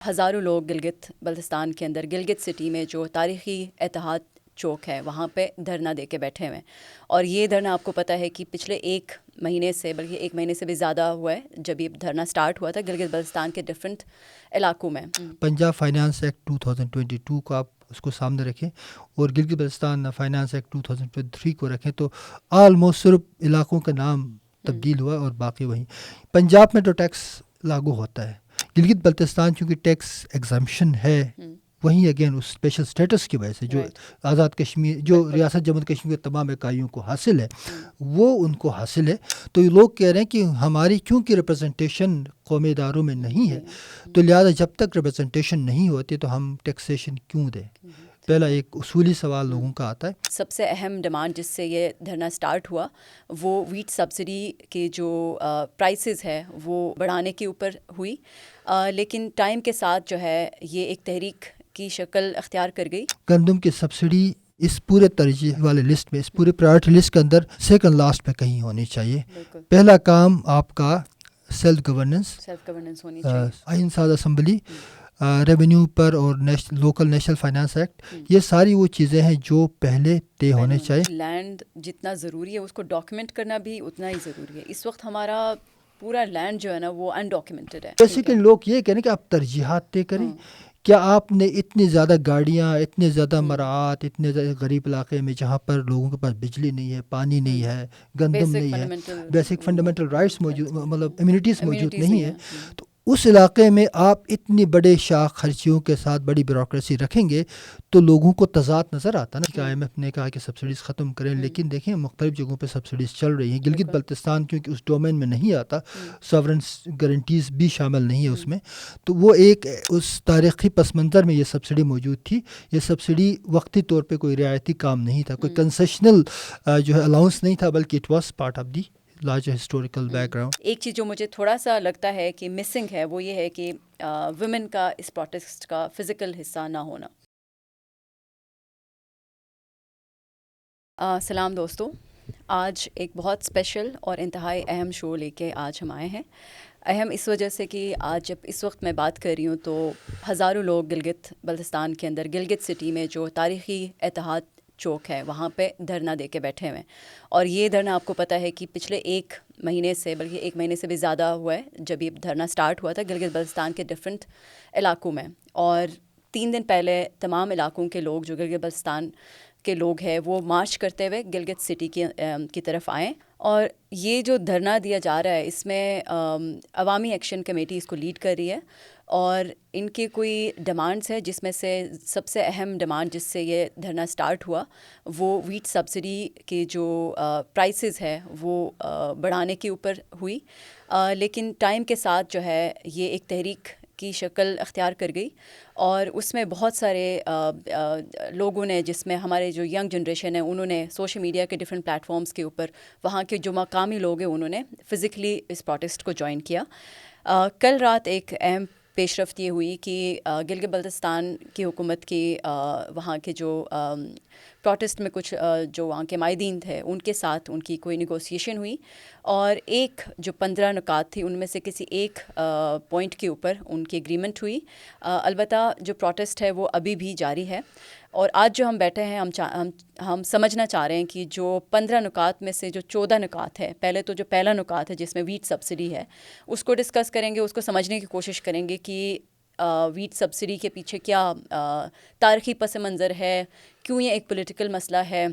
ہزاروں لوگ گلگت بلتستان کے اندر گلگت سٹی میں جو تاریخی اتحاد چوک ہے وہاں پہ دھرنا دے کے بیٹھے ہوئے ہیں، اور یہ دھرنا آپ کو پتہ ہے کہ پچھلے ایک مہینے سے، بلکہ ایک مہینے سے بھی زیادہ ہوا ہے جب یہ دھرنا سٹارٹ ہوا تھا گلگت بلتستان کے ڈفرینٹ علاقوں میں۔ پنجاب فائنانس ایکٹ 2022 کو آپ اس کو سامنے رکھیں اور گلگت بلتستان فائنانس ایکٹ 2023 کو رکھیں تو آلموسٹ صرف علاقوں کا نام تبدیل ہوا اور باقی وہیں۔ پنجاب میں تو ٹیکس لاگو ہوتا ہے، گلگت بلتستان چونکہ ٹیکس ایگزمپشن ہے، وہیں اگین اس اسپیشل اسٹیٹس کی وجہ سے جو آزاد کشمیر، جو ریاست جموں کشمیر کے تمام اکائیوں کو حاصل ہے وہ ان کو حاصل ہے، تو یہ لوگ کہہ رہے ہیں کہ ہماری کیونکہ ریپرزنٹیشن قومی اداروں میں نہیں ہے تو لہٰذا جب تک ریپرزنٹیشن نہیں ہوتی تو ہم ٹیکسیشن کیوں دیں۔ پہلا ایک اصولی سوال لوگوں کا آتا ہے۔ سب سے اہم ڈیمانڈ جس سے یہ دھرنا سٹارٹ ہوا وہ ویٹ سبسڈی کے جو پرائسز ہے وہ بڑھانے کے اوپر ہوئی، لیکن ٹائم کے ساتھ جو ہے یہ ایک تحریک کی شکل اختیار کر گئی۔ گندم کی سبسڈی اس پورے ترجیح والے لسٹ میں، اس پورے پرائرٹی لسٹ کے اندر سیکنڈ لاسٹ پہ کہیں ہونی چاہیے۔ پہلا کام آپ کا سیلف گورننس ہونی چاہیے، آئین ساز اسمبلی، ریونیو پر اور لوکل نیشنل فائنانس ایکٹ، یہ ساری وہ چیزیں ہیں جو پہلے طے ہونے چاہیے۔ لینڈ جتنا ضروری ہے اس کو ڈاکیومنٹ کرنا بھی اتنا ہی ضروری ہے۔ اس وقت ہمارا پورا لینڈ جو ہے نا وہ انڈاکیومنٹڈ ہے۔ بیسیکلی لوگ یہ کہہ رہے ہیں کہ آپ ترجیحات طے کریں۔ کیا آپ نے اتنی زیادہ گاڑیاں، اتنے زیادہ مراعات، اتنے زیادہ غریب علاقے میں جہاں پر لوگوں کے پاس بجلی نہیں ہے، پانی نہیں ہے، گندم نہیں ہے، بیسک فنڈامنٹل رائٹس موجود، مطلب امیونٹیز موجود نہیں ہے، تو اس علاقے میں آپ اتنی بڑے شاخ خرچیوں کے ساتھ بڑی بیوروکریسی رکھیں گے تو لوگوں کو تضاد نظر آتا نا کہ آئی ایم ایف نے کہا کہ سبسڈیز ختم کریں، لیکن دیکھیں مختلف جگہوں پہ سبسڈیز چل رہی ہیں۔ گلگت بلتستان کیونکہ اس ڈومین میں نہیں آتا، ساورن گارنٹیز بھی شامل نہیں ہے اس میں، تو وہ ایک اس تاریخی پس منظر میں یہ سبسڈی موجود تھی۔ یہ سبسڈی وقتی طور پہ کوئی رعایتی کام نہیں تھا، کوئی کنسیشنل جو ہے الاؤنس نہیں تھا، بلکہ it was part of the large historical back ground. ایک چیز جو مجھے تھوڑا سا لگتا ہے کہ مسنگ ہے وہ یہ ہے کہ ویمن کا اس پروٹیسٹ کا فزیکل حصہ نہ ہونا۔ سلام دوستو، آج ایک بہت اسپیشل اور انتہائی اہم شو لے کے آج ہم آئے ہیں۔ اہم اس وجہ سے کہ آج جب اس وقت میں بات کر رہی ہوں تو ہزاروں لوگ گلگت بلتستان کے اندر گلگت سٹی میں جو تاریخی اتحاد چوک ہے وہاں پہ دھرنا دے کے بیٹھے ہوئے ہیں، اور یہ دھرنا آپ کو پتہ ہے کہ پچھلے ایک مہینے سے، بلکہ ایک مہینے سے بھی زیادہ ہوا ہے جب یہ دھرنا سٹارٹ ہوا تھا گلگت بلتستان کے ڈفرینٹ علاقوں میں، اور 3 دن پہلے تمام علاقوں کے لوگ جو گلگت بلتستان کے لوگ ہیں وہ مارچ کرتے ہوئے گلگت سٹی کی طرف آئیں، اور یہ جو دھرنا دیا جا رہا ہے اس میں عوامی ایکشن کمیٹی اس کو لیڈ کر رہی ہے، اور ان کے کوئی ڈیمانڈز ہیں جس میں سے سب سے اہم ڈیمانڈ جس سے یہ دھرنا سٹارٹ ہوا وہ ویٹ سبسڈی کے جو پرائسز ہے وہ بڑھانے کے اوپر ہوئی، لیکن ٹائم کے ساتھ جو ہے یہ ایک تحریک کی شکل اختیار کر گئی، اور اس میں بہت سارے لوگوں نے، جس میں ہمارے جو ینگ جنریشن ہے انہوں نے سوشل میڈیا کے ڈفرینٹ پلیٹفارمز کے اوپر، وہاں کے جو مقامی لوگ ہیں انہوں نے فزیکلی اس پروٹیسٹ کو جوائن کیا۔ کل رات ایک اہم پیش رفت یہ ہوئی کہ گلگت بلتستان کی حکومت کی وہاں کے جو پروٹیسٹ میں کچھ جو وہاں کے مائدین تھے ان کے ساتھ ان کی کوئی نیگوسیشن ہوئی، اور ایک جو 15 نکات تھی ان میں سے کسی ایک پوائنٹ کے اوپر ان کی اگریمنٹ ہوئی۔ البتہ جو پروٹیسٹ ہے وہ ابھی بھی جاری ہے، اور آج جو ہم بیٹھے ہیں ہم سمجھنا چاہ رہے ہیں کہ جو 15 نکات میں سے جو 14 نکات ہے، پہلے تو جو پہلا نکات ہے جس میں ویٹ سبسڈی ہے اس کو ڈسکس کریں گے، اس کو سمجھنے کی کوشش کریں گے کہ ویٹ سبسڈی کے پیچھے کیا تاریخی پس منظر ہے، کیوں یہ ایک پولیٹیکل مسئلہ ہے،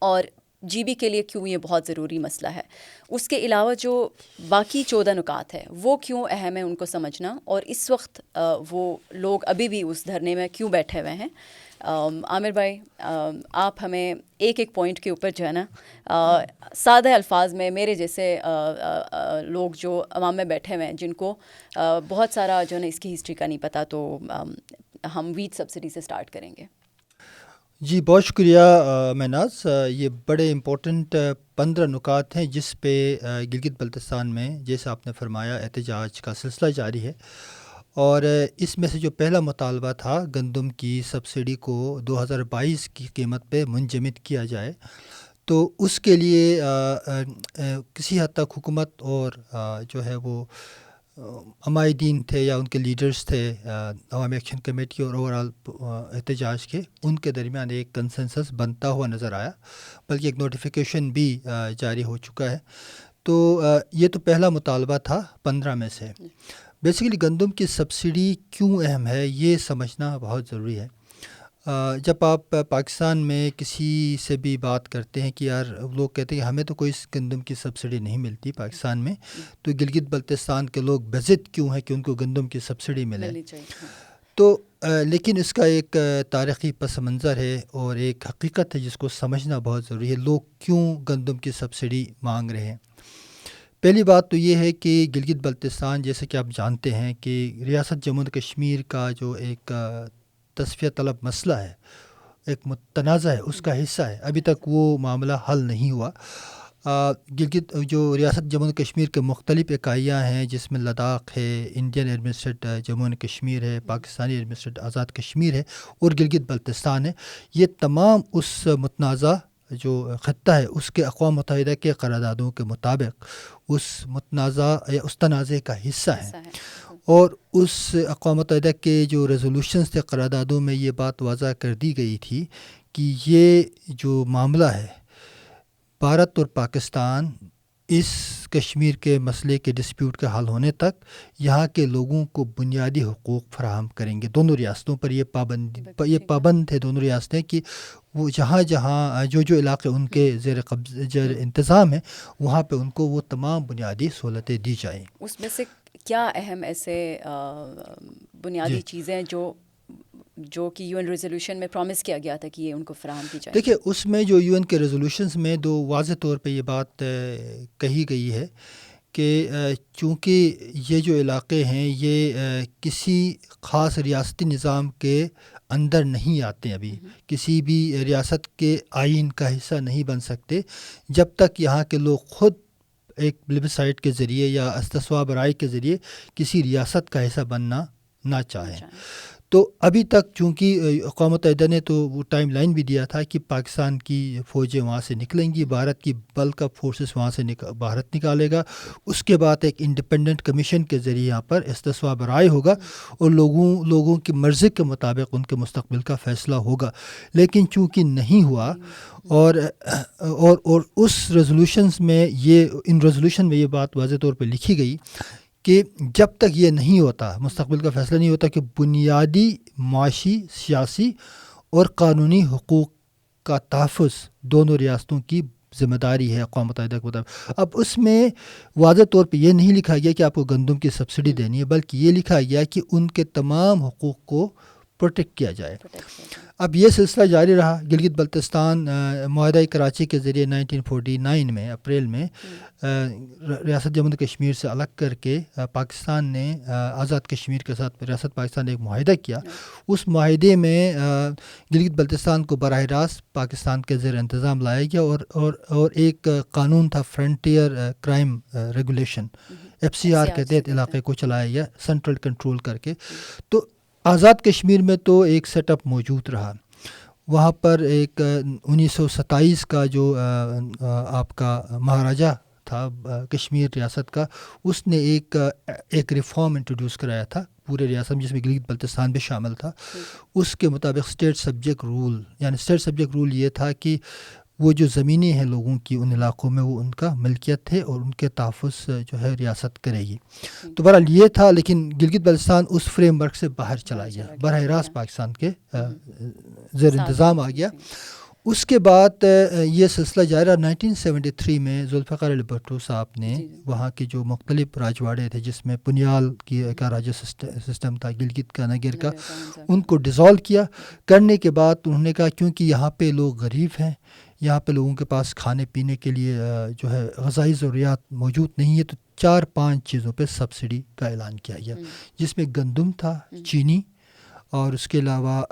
اور جی بی کے لیے کیوں یہ بہت ضروری مسئلہ ہے۔ اس کے علاوہ جو باقی 14 نکات ہے وہ کیوں اہم ہے ان کو سمجھنا، اور اس وقت وہ لوگ ابھی بھی اس دھرنے میں کیوں بیٹھے ہوئے ہیں۔ عامر بھائی، آپ ہمیں ایک ایک پوائنٹ کے اوپر جو ہے نا سادہ الفاظ میں، میرے جیسے لوگ جو عوام میں بیٹھے ہوئے ہیں جن کو بہت سارا جو ہے نا اس کی ہسٹری کا نہیں پتہ، تو ہم ویٹ سبسڈی سے سٹارٹ کریں گے۔ جی بہت شکریہ میناز، یہ بڑے امپورٹنٹ 15 نکات ہیں جس پہ گلگت بلتستان میں جیسا آپ نے فرمایا احتجاج کا سلسلہ جاری ہے، اور اس میں سے جو پہلا مطالبہ تھا گندم کی سبسڈی کو 2022 کی قیمت پہ منجمد کیا جائے، تو اس کے لیے کسی حد تک حکومت اور جو ہے وہ عمائدین تھے یا ان کے لیڈرز تھے عوامی ایکشن کمیٹی اور اوور آل احتجاج کے، ان کے درمیان ایک کنسنسس بنتا ہوا نظر آیا، بلکہ ایک نوٹیفیکیشن بھی جاری ہو چکا ہے. تو یہ تو پہلا مطالبہ تھا 15 میں سے. بیسیکلی گندم کی سبسڈی کیوں اہم ہے یہ سمجھنا بہت ضروری ہے. جب آپ پاکستان میں کسی سے بھی بات کرتے ہیں کہ یار لوگ کہتے ہیں کہ ہمیں تو کوئی گندم کی سبسڈی نہیں ملتی پاکستان میں، تو گلگت بلتستان کے لوگ بزد کیوں ہیں کہ ان کو گندم کی سبسڈی ملے. تو لیکن اس کا ایک تاریخی پس منظر ہے اور ایک حقیقت ہے جس کو سمجھنا بہت ضروری ہے. لوگ کیوں گندم کی سبسڈی مانگ رہے ہیں؟ پہلی بات تو یہ ہے کہ گلگت بلتستان جیسے کہ آپ جانتے ہیں کہ ریاست جموں و کشمیر کا جو ایک تصفیہ طلب مسئلہ ہے، ایک متنازع ہے، اس کا حصہ ہے. ابھی تک وہ معاملہ حل نہیں ہوا. گلگت جو ریاست جموں و کشمیر کے مختلف اکائیاں ہیں جس میں لداخ ہے، انڈین ایڈمنسٹریٹ جموں و کشمیر ہے، پاکستانی ایڈمنسٹریٹ آزاد کشمیر ہے اور گلگت بلتستان ہے، یہ تمام اس متنازع جو خطہ ہے اس کے اقوام متحدہ کے قراردادوں کے مطابق اس متنازع یا اس تنازع کا حصہ ہیں. اور اس اقوام متحدہ کے جو ریزولوشنز تھے قراردادوں میں یہ بات واضح کر دی گئی تھی کہ یہ جو معاملہ ہے بھارت اور پاکستان اس کشمیر کے مسئلے کے ڈسپیوٹ کے حل ہونے تک یہاں کے لوگوں کو بنیادی حقوق فراہم کریں گے. دونوں ریاستوں پر یہ پابند تھے دونوں ریاستیں کہ وہ جہاں جو علاقے ان کے زیر انتظام ہیں وہاں پہ ان کو وہ تمام بنیادی سہولتیں دی جائیں. اس میں سے کیا اہم ایسے بنیادی چیزیں جو کہ یو این ریزولوشن میں پرومس کیا گیا تھا کہ یہ ان کو فراہم کی جائے؟ دیکھیے اس میں جو یو این کے ریزولوشنز میں دو واضح طور پہ یہ بات کہی گئی ہے کہ چونکہ یہ جو علاقے ہیں یہ کسی خاص ریاستی نظام کے اندر نہیں آتے، ابھی کسی بھی ریاست کے آئین کا حصہ نہیں بن سکتے جب تک یہاں کے لوگ خود ایک پلیبسائٹ کے ذریعے یا استصواب رائے کے ذریعے کسی ریاست کا حصہ بننا نہ چاہیں. تو ابھی تک چونکہ اقوام متحدہ نے تو وہ ٹائم لائن بھی دیا تھا کہ پاکستان کی فوجیں وہاں سے نکلیں گی، بھارت کی بلک آف فورسز وہاں سے بھارت نکالے گا، اس کے بعد ایک انڈیپینڈنٹ کمیشن کے ذریعے یہاں پر استصواب رائے ہوگا اور لوگوں کی مرضی کے مطابق ان کے مستقبل کا فیصلہ ہوگا. لیکن چونکہ نہیں ہوا اور اس ریزولوشن میں یہ بات واضح طور پہ لکھی گئی کہ جب تک یہ نہیں ہوتا، مستقبل کا فیصلہ نہیں ہوتا کہ بنیادی معاشی، سیاسی اور قانونی حقوق کا تحفظ دونوں ریاستوں کی ذمہ داری ہے اقوام متحدہ کے مطابق. اب اس میں واضح طور پہ یہ نہیں لکھا گیا کہ آپ کو گندم کی سبسڈی دینی ہے، بلکہ یہ لکھا گیا کہ ان کے تمام حقوق کو پروٹیکٹ کیا جائے. اب یہ سلسلہ جاری رہا. گلگت بلتستان معاہدہ کراچی کے ذریعے 1949 میں اپریل میں ریاست جموں و کشمیر سے الگ کر کے پاکستان نے آزاد کشمیر کے ساتھ ریاست پاکستان نے ایک معاہدہ کیا. اس معاہدے میں گلگت بلتستان کو براہ راست پاکستان کے زیر انتظام لایا گیا اور ایک قانون تھا فرنٹیئر کرائم ریگولیشن، FCR کے تحت علاقے کو چلایا گیا سینٹرل کنٹرول کر کے. تو آزاد کشمیر میں تو ایک سیٹ اپ موجود رہا. وہاں پر ایک 1927 کا جو آپ کا مہاراجہ تھا کشمیر ریاست کا، اس نے ایک ریفارم انٹروڈیوس کرایا تھا پورے ریاست میں جس میں گلگت بلتستان بھی شامل تھا. اس کے مطابق اسٹیٹ سبجیکٹ رول یہ تھا کہ وہ جو زمینیں ہیں لوگوں کی ان علاقوں میں وہ ان کا ملکیت ہے اور ان کے تحفظ جو ہے ریاست کرے گی. تو بہرحال یہ تھا، لیکن گلگت بلتستان اس فریم ورک سے باہر چلا گیا، براہ راست پاکستان کے زیر انتظام آ گیا. اس کے بعد یہ سلسلہ جاری رہا. 1973 میں ذوالفقار علی بھٹو صاحب نے وہاں کے جو مختلف راجواڑے تھے جس میں پنیال کی کا راجا سسٹم تھا، گلگت کا، نگر کا، ان کو ڈیزالو کیا. کرنے کے بعد انہوں نے کہا کیونکہ یہاں پہ لوگ غریب ہیں، یہاں پہ لوگوں کے پاس کھانے پینے کے لیے جو ہے غذائی ضروریات موجود نہیں ہے، تو 4-5 چیزوں پہ سبسڈی کا اعلان کیا گیا، جس میں گندم تھا، چینی اور اس کے علاوہ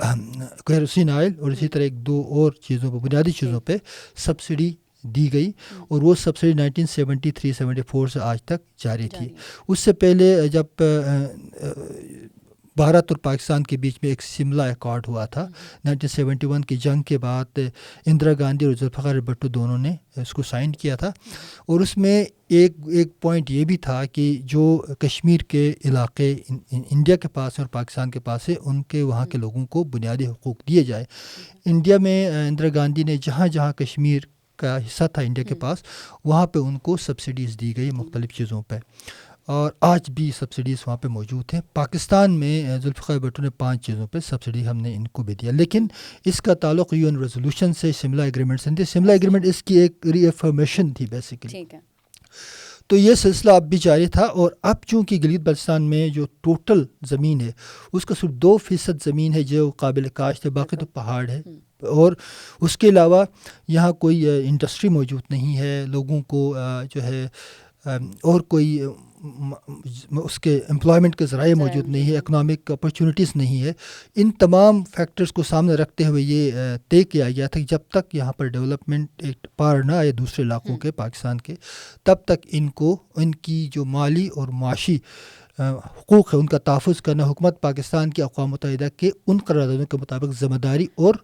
کیروسین آئل، اور اسی طرح 2 اور چیزوں پہ، بنیادی چیزوں پہ سبسڈی دی گئی. اور وہ سبسڈی 1973-74 سے آج تک جاری تھی. اس سے پہلے جب بھارت اور پاکستان کے بیچ میں ایک سملا ایکارڈ ہوا تھا 1971 کی جنگ کے بعد. اندرا گاندھی اور ذوالفقار بھٹو دونوں نے اس کو سائن کیا تھا, اور اس میں ایک پوائنٹ یہ بھی تھا کہ جو کشمیر کے علاقے انڈیا کے پاس اور پاکستان کے پاس ہے ان کے وہاں کے لوگوں کو بنیادی حقوق دیے جائے. انڈیا میں اندرا گاندھی نے جہاں جہاں کشمیر کا حصہ تھا انڈیا کے پاس, وہاں پہ ان کو سبسڈیز دی گئی مختلف چیزوں پہ, اور آج بھی سبسڈیز وہاں پہ موجود ہیں. پاکستان میں ذوالفقار بھٹو نے 5 چیزوں پہ سبسڈی ہم نے ان کو بھی دیا, لیکن اس کا تعلق UN ریزولوشن سے, سملا ایگریمنٹ سے. سملا ایگریمنٹ اس کی ایک ری ایفرمیشن تھی بیسیکلی. تو یہ سلسلہ اب بھی جاری تھا, اور اب چونکہ گلگت بلتستان میں جو ٹوٹل زمین ہے اس کا صرف 2% زمین ہے جو قابل کاشت ہے, باقی تو پہاڑ ہے, اور اس کے علاوہ یہاں کوئی انڈسٹری موجود نہیں ہے. لوگوں کو جو ہے اور کوئی اس کے امپلائمنٹ کے ذرائع موجود نہیں ہے, اکنامک اپرچونیٹیز نہیں ہے. ان تمام فیکٹرز کو سامنے رکھتے ہوئے یہ طے کیا گیا تھا کہ جب تک یہاں پر ڈیولپمنٹ ایک پار نہ آئے دوسرے علاقوں کے پاکستان کے, تب تک ان کی جو مالی اور معاشی حقوق ہے ان کا تحفظ کرنا حکومت پاکستان کی اقوام متحدہ کے ان قراردادوں کے مطابق ذمہ داری اور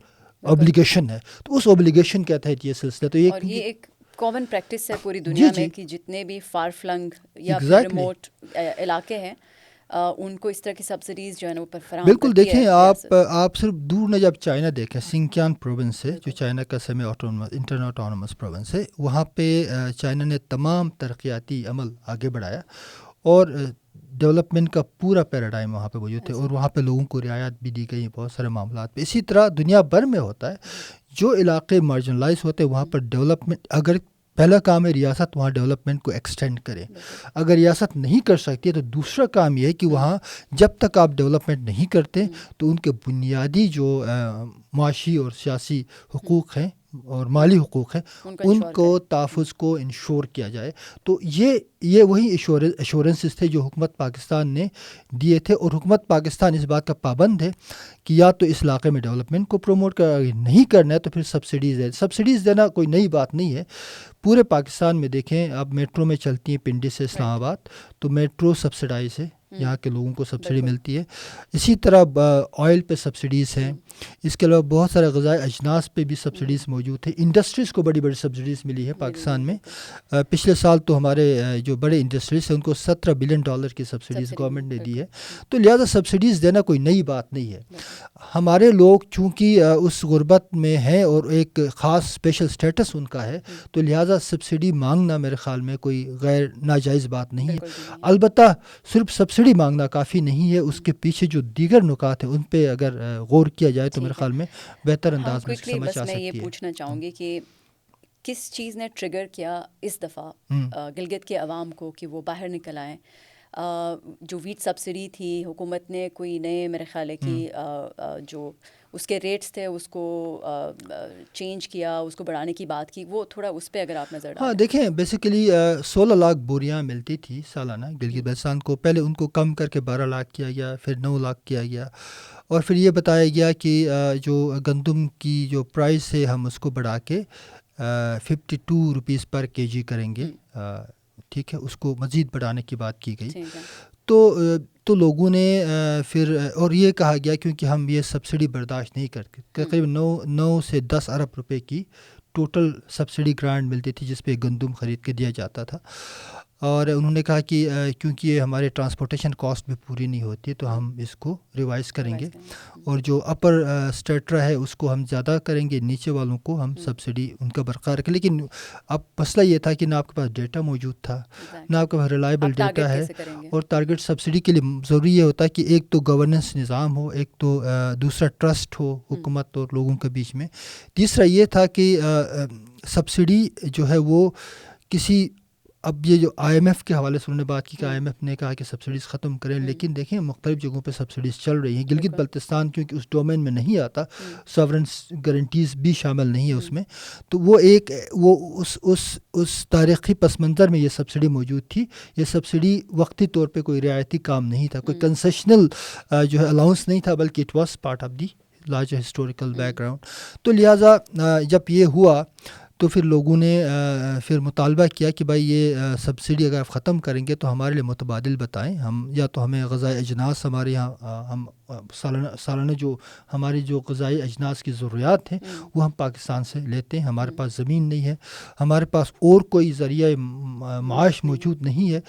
اوبلیگیشن ہے. تو اس اوبلیگیشن کے تحت یہ سلسلہ, تو یہ ایک کامن پریکٹس ہے پوری دنیا میں کہ جتنے بھی فار فلنگ یا ریموٹ علاقے ہیں ان کو اس طرح کی سبسڈیز جو ہے نا اوپر فراہم. بالکل, دیکھیں آپ صرف دور نہ جب چائنا دیکھیں, سنکیان پروونس ہے جو چائنا کا سیمی انٹرن آٹونومس پروونس ہے, وہاں پہ چائنا نے تمام ترقیاتی عمل آگے بڑھایا اور ڈیولپمنٹ کا پورا پیراڈائم وہاں پہ موجود ہے, اور وہاں پہ لوگوں کو رعایت بھی دی گئی بہت سارے معاملات پہ. اسی طرح دنیا بھر میں ہوتا ہے, جو علاقے مارجنلائز ہوتے ہیں وہاں پر ڈیولپمنٹ, اگر پہلا کام ہے ریاست وہاں ڈیولپمنٹ کو ایکسٹینڈ کرے. اگر ریاست نہیں کر سکتی ہے تو دوسرا کام یہ ہے کہ وہاں جب تک آپ ڈیولپمنٹ نہیں کرتے تو ان کے بنیادی جو معاشی اور سیاسی حقوق ہیں اور مالی حقوق ہیں ان کو تحفظ کو انشور کیا جائے. تو یہ وہی ایشورنسز تھے جو حکومت پاکستان نے دیے تھے, اور حکومت پاکستان اس بات کا پابند ہے کہ یا تو اس علاقے میں ڈیولپمنٹ کو پروموٹ نہیں کرنا ہے تو پھر سبسڈیز دینا کوئی نئی بات نہیں ہے. پورے پاکستان میں دیکھیں, اب میٹرو میں چلتی ہیں پنڈی سے اسلام آباد, تو میٹرو سبسڈائز ہے, یہاں کے لوگوں کو سبسڈی ملتی ہے. اسی طرح آئل پہ سبسڈیز ہیں, اس کے علاوہ بہت سارے غذائی اجناس پہ بھی سبسڈیز موجود ہیں. انڈسٹریز کو بڑی بڑی سبسڈیز ملی ہے پاکستان میں. پچھلے سال تو ہمارے جو بڑے انڈسٹریز ہیں ان کو $17 بلین کی سبسڈیز گورنمنٹ نے دی ہے. تو لہٰذا سبسڈیز دینا کوئی نئی بات نہیں ہے. ہمارے لوگ چونکہ اس غربت میں ہیں اور ایک خاص اسپیشل اسٹیٹس ان کا ہے, تو لہٰذا سبسڈی مانگنا میرے خیال میں کوئی غیر ناجائز بات نہیں ہے. البتہ صرف سبسڈی مانگنا کافی نہیں ہے, اس کے پیچھے جو دیگر نکات ہیں ان پہ اگر غور کیا جائے تو میرے خیال میں بہتر انداز میں سمجھ آ سکتی ہے. میں یہ پوچھنا چاہوں گی کہ کس چیز نے ٹریگر کیا اس دفعہ گلگت کے عوام کو کہ وہ باہر نکل آئیں؟ جو ویٹ سبسڈی تھی حکومت نے کوئی نئے میرے خیال ہے کہ جو اس کے ریٹس تھے اس کو چینج کیا, اس کو بڑھانے کی بات کی, وہ تھوڑا اس پہ اگر آپ نظر ڈالیں. ہاں دیکھیں, بیسیکلی 16 لاکھ بوریاں ملتی تھی سالانہ گلگت بلتستان کو. پہلے ان کو کم کر کے 12 لاکھ کیا گیا, پھر 9 لاکھ کیا گیا, اور پھر یہ بتایا گیا کہ جو گندم کی جو پرائس ہے ہم اس کو بڑھا کے 52 روپیز پر kg کریں گے. ٹھیک ہے, اس کو مزید بڑھانے کی بات کی گئی. تو لوگوں نے پھر اور یہ کہا گیا کیونکہ ہم یہ سبسڈی برداشت نہیں کرتے. تقریباً 9 سے 10 ارب روپے کی ٹوٹل سبسڈی گرانٹ ملتی تھی جس پہ گندم خرید کے دیا جاتا تھا. اور انہوں نے کہا کہ کیونکہ یہ ہمارے ٹرانسپورٹیشن کاسٹ بھی پوری نہیں ہوتی ہے تو ہم اس کو ریوائز کریں گے, اور جو اپر اسٹیٹرا ہے اس کو ہم زیادہ کریں گے, نیچے والوں کو ہم سبسڈی ان کا برقرار رکھیں. لیکن اب مسئلہ یہ تھا کہ نہ آپ کے پاس ڈیٹا موجود تھا, نہ آپ کے پاس ریلائبل ڈیٹا ہے, اور ٹارگیٹ سبسڈی کے لیے ضروری یہ ہوتا ہے کہ ایک تو گورننس نظام ہو, ایک تو دوسرا ٹرسٹ ہو حکومت اور لوگوں کے بیچ میں. تیسرا یہ تھا کہ سبسڈی جو ہے وہ کسی, اب یہ جو IMF کے حوالے سے انہوں نے بات کی کہ IMF نے کہا کہ سبسڈیز ختم کریں, لیکن دیکھیں مختلف جگہوں پہ سبسڈیز چل رہی ہیں. گلگت بلتستان کیونکہ اس ڈومین میں نہیں آتا, ساورن گارنٹیز بھی شامل نہیں ہے اس میں, تو وہ اس تاریخی پس منظر میں یہ سبسڈی موجود تھی. یہ سبسڈی وقتی طور پہ کوئی رعایتی کام نہیں تھا, کوئی کنسیشنل جو ہے الاؤنس نہیں تھا, بلکہ it was part of the large historical back ground. تو لہٰذا جب یہ ہوا تو پھر لوگوں نے پھر مطالبہ کیا کہ بھائی یہ سبسڈی اگر آپ ختم کریں گے تو ہمارے لیے متبادل بتائیں، ہم یا تو ہمیں غذائی اجناس ہمارے یہاں ہم سالانہ جو ہماری جو غذائی اجناس کی ضروریات ہیں وہ ہم پاکستان سے لیتے ہیں، ہمارے پاس زمین نہیں ہے، ہمارے پاس اور کوئی ذریعہ معاش موجود نہیں ہے،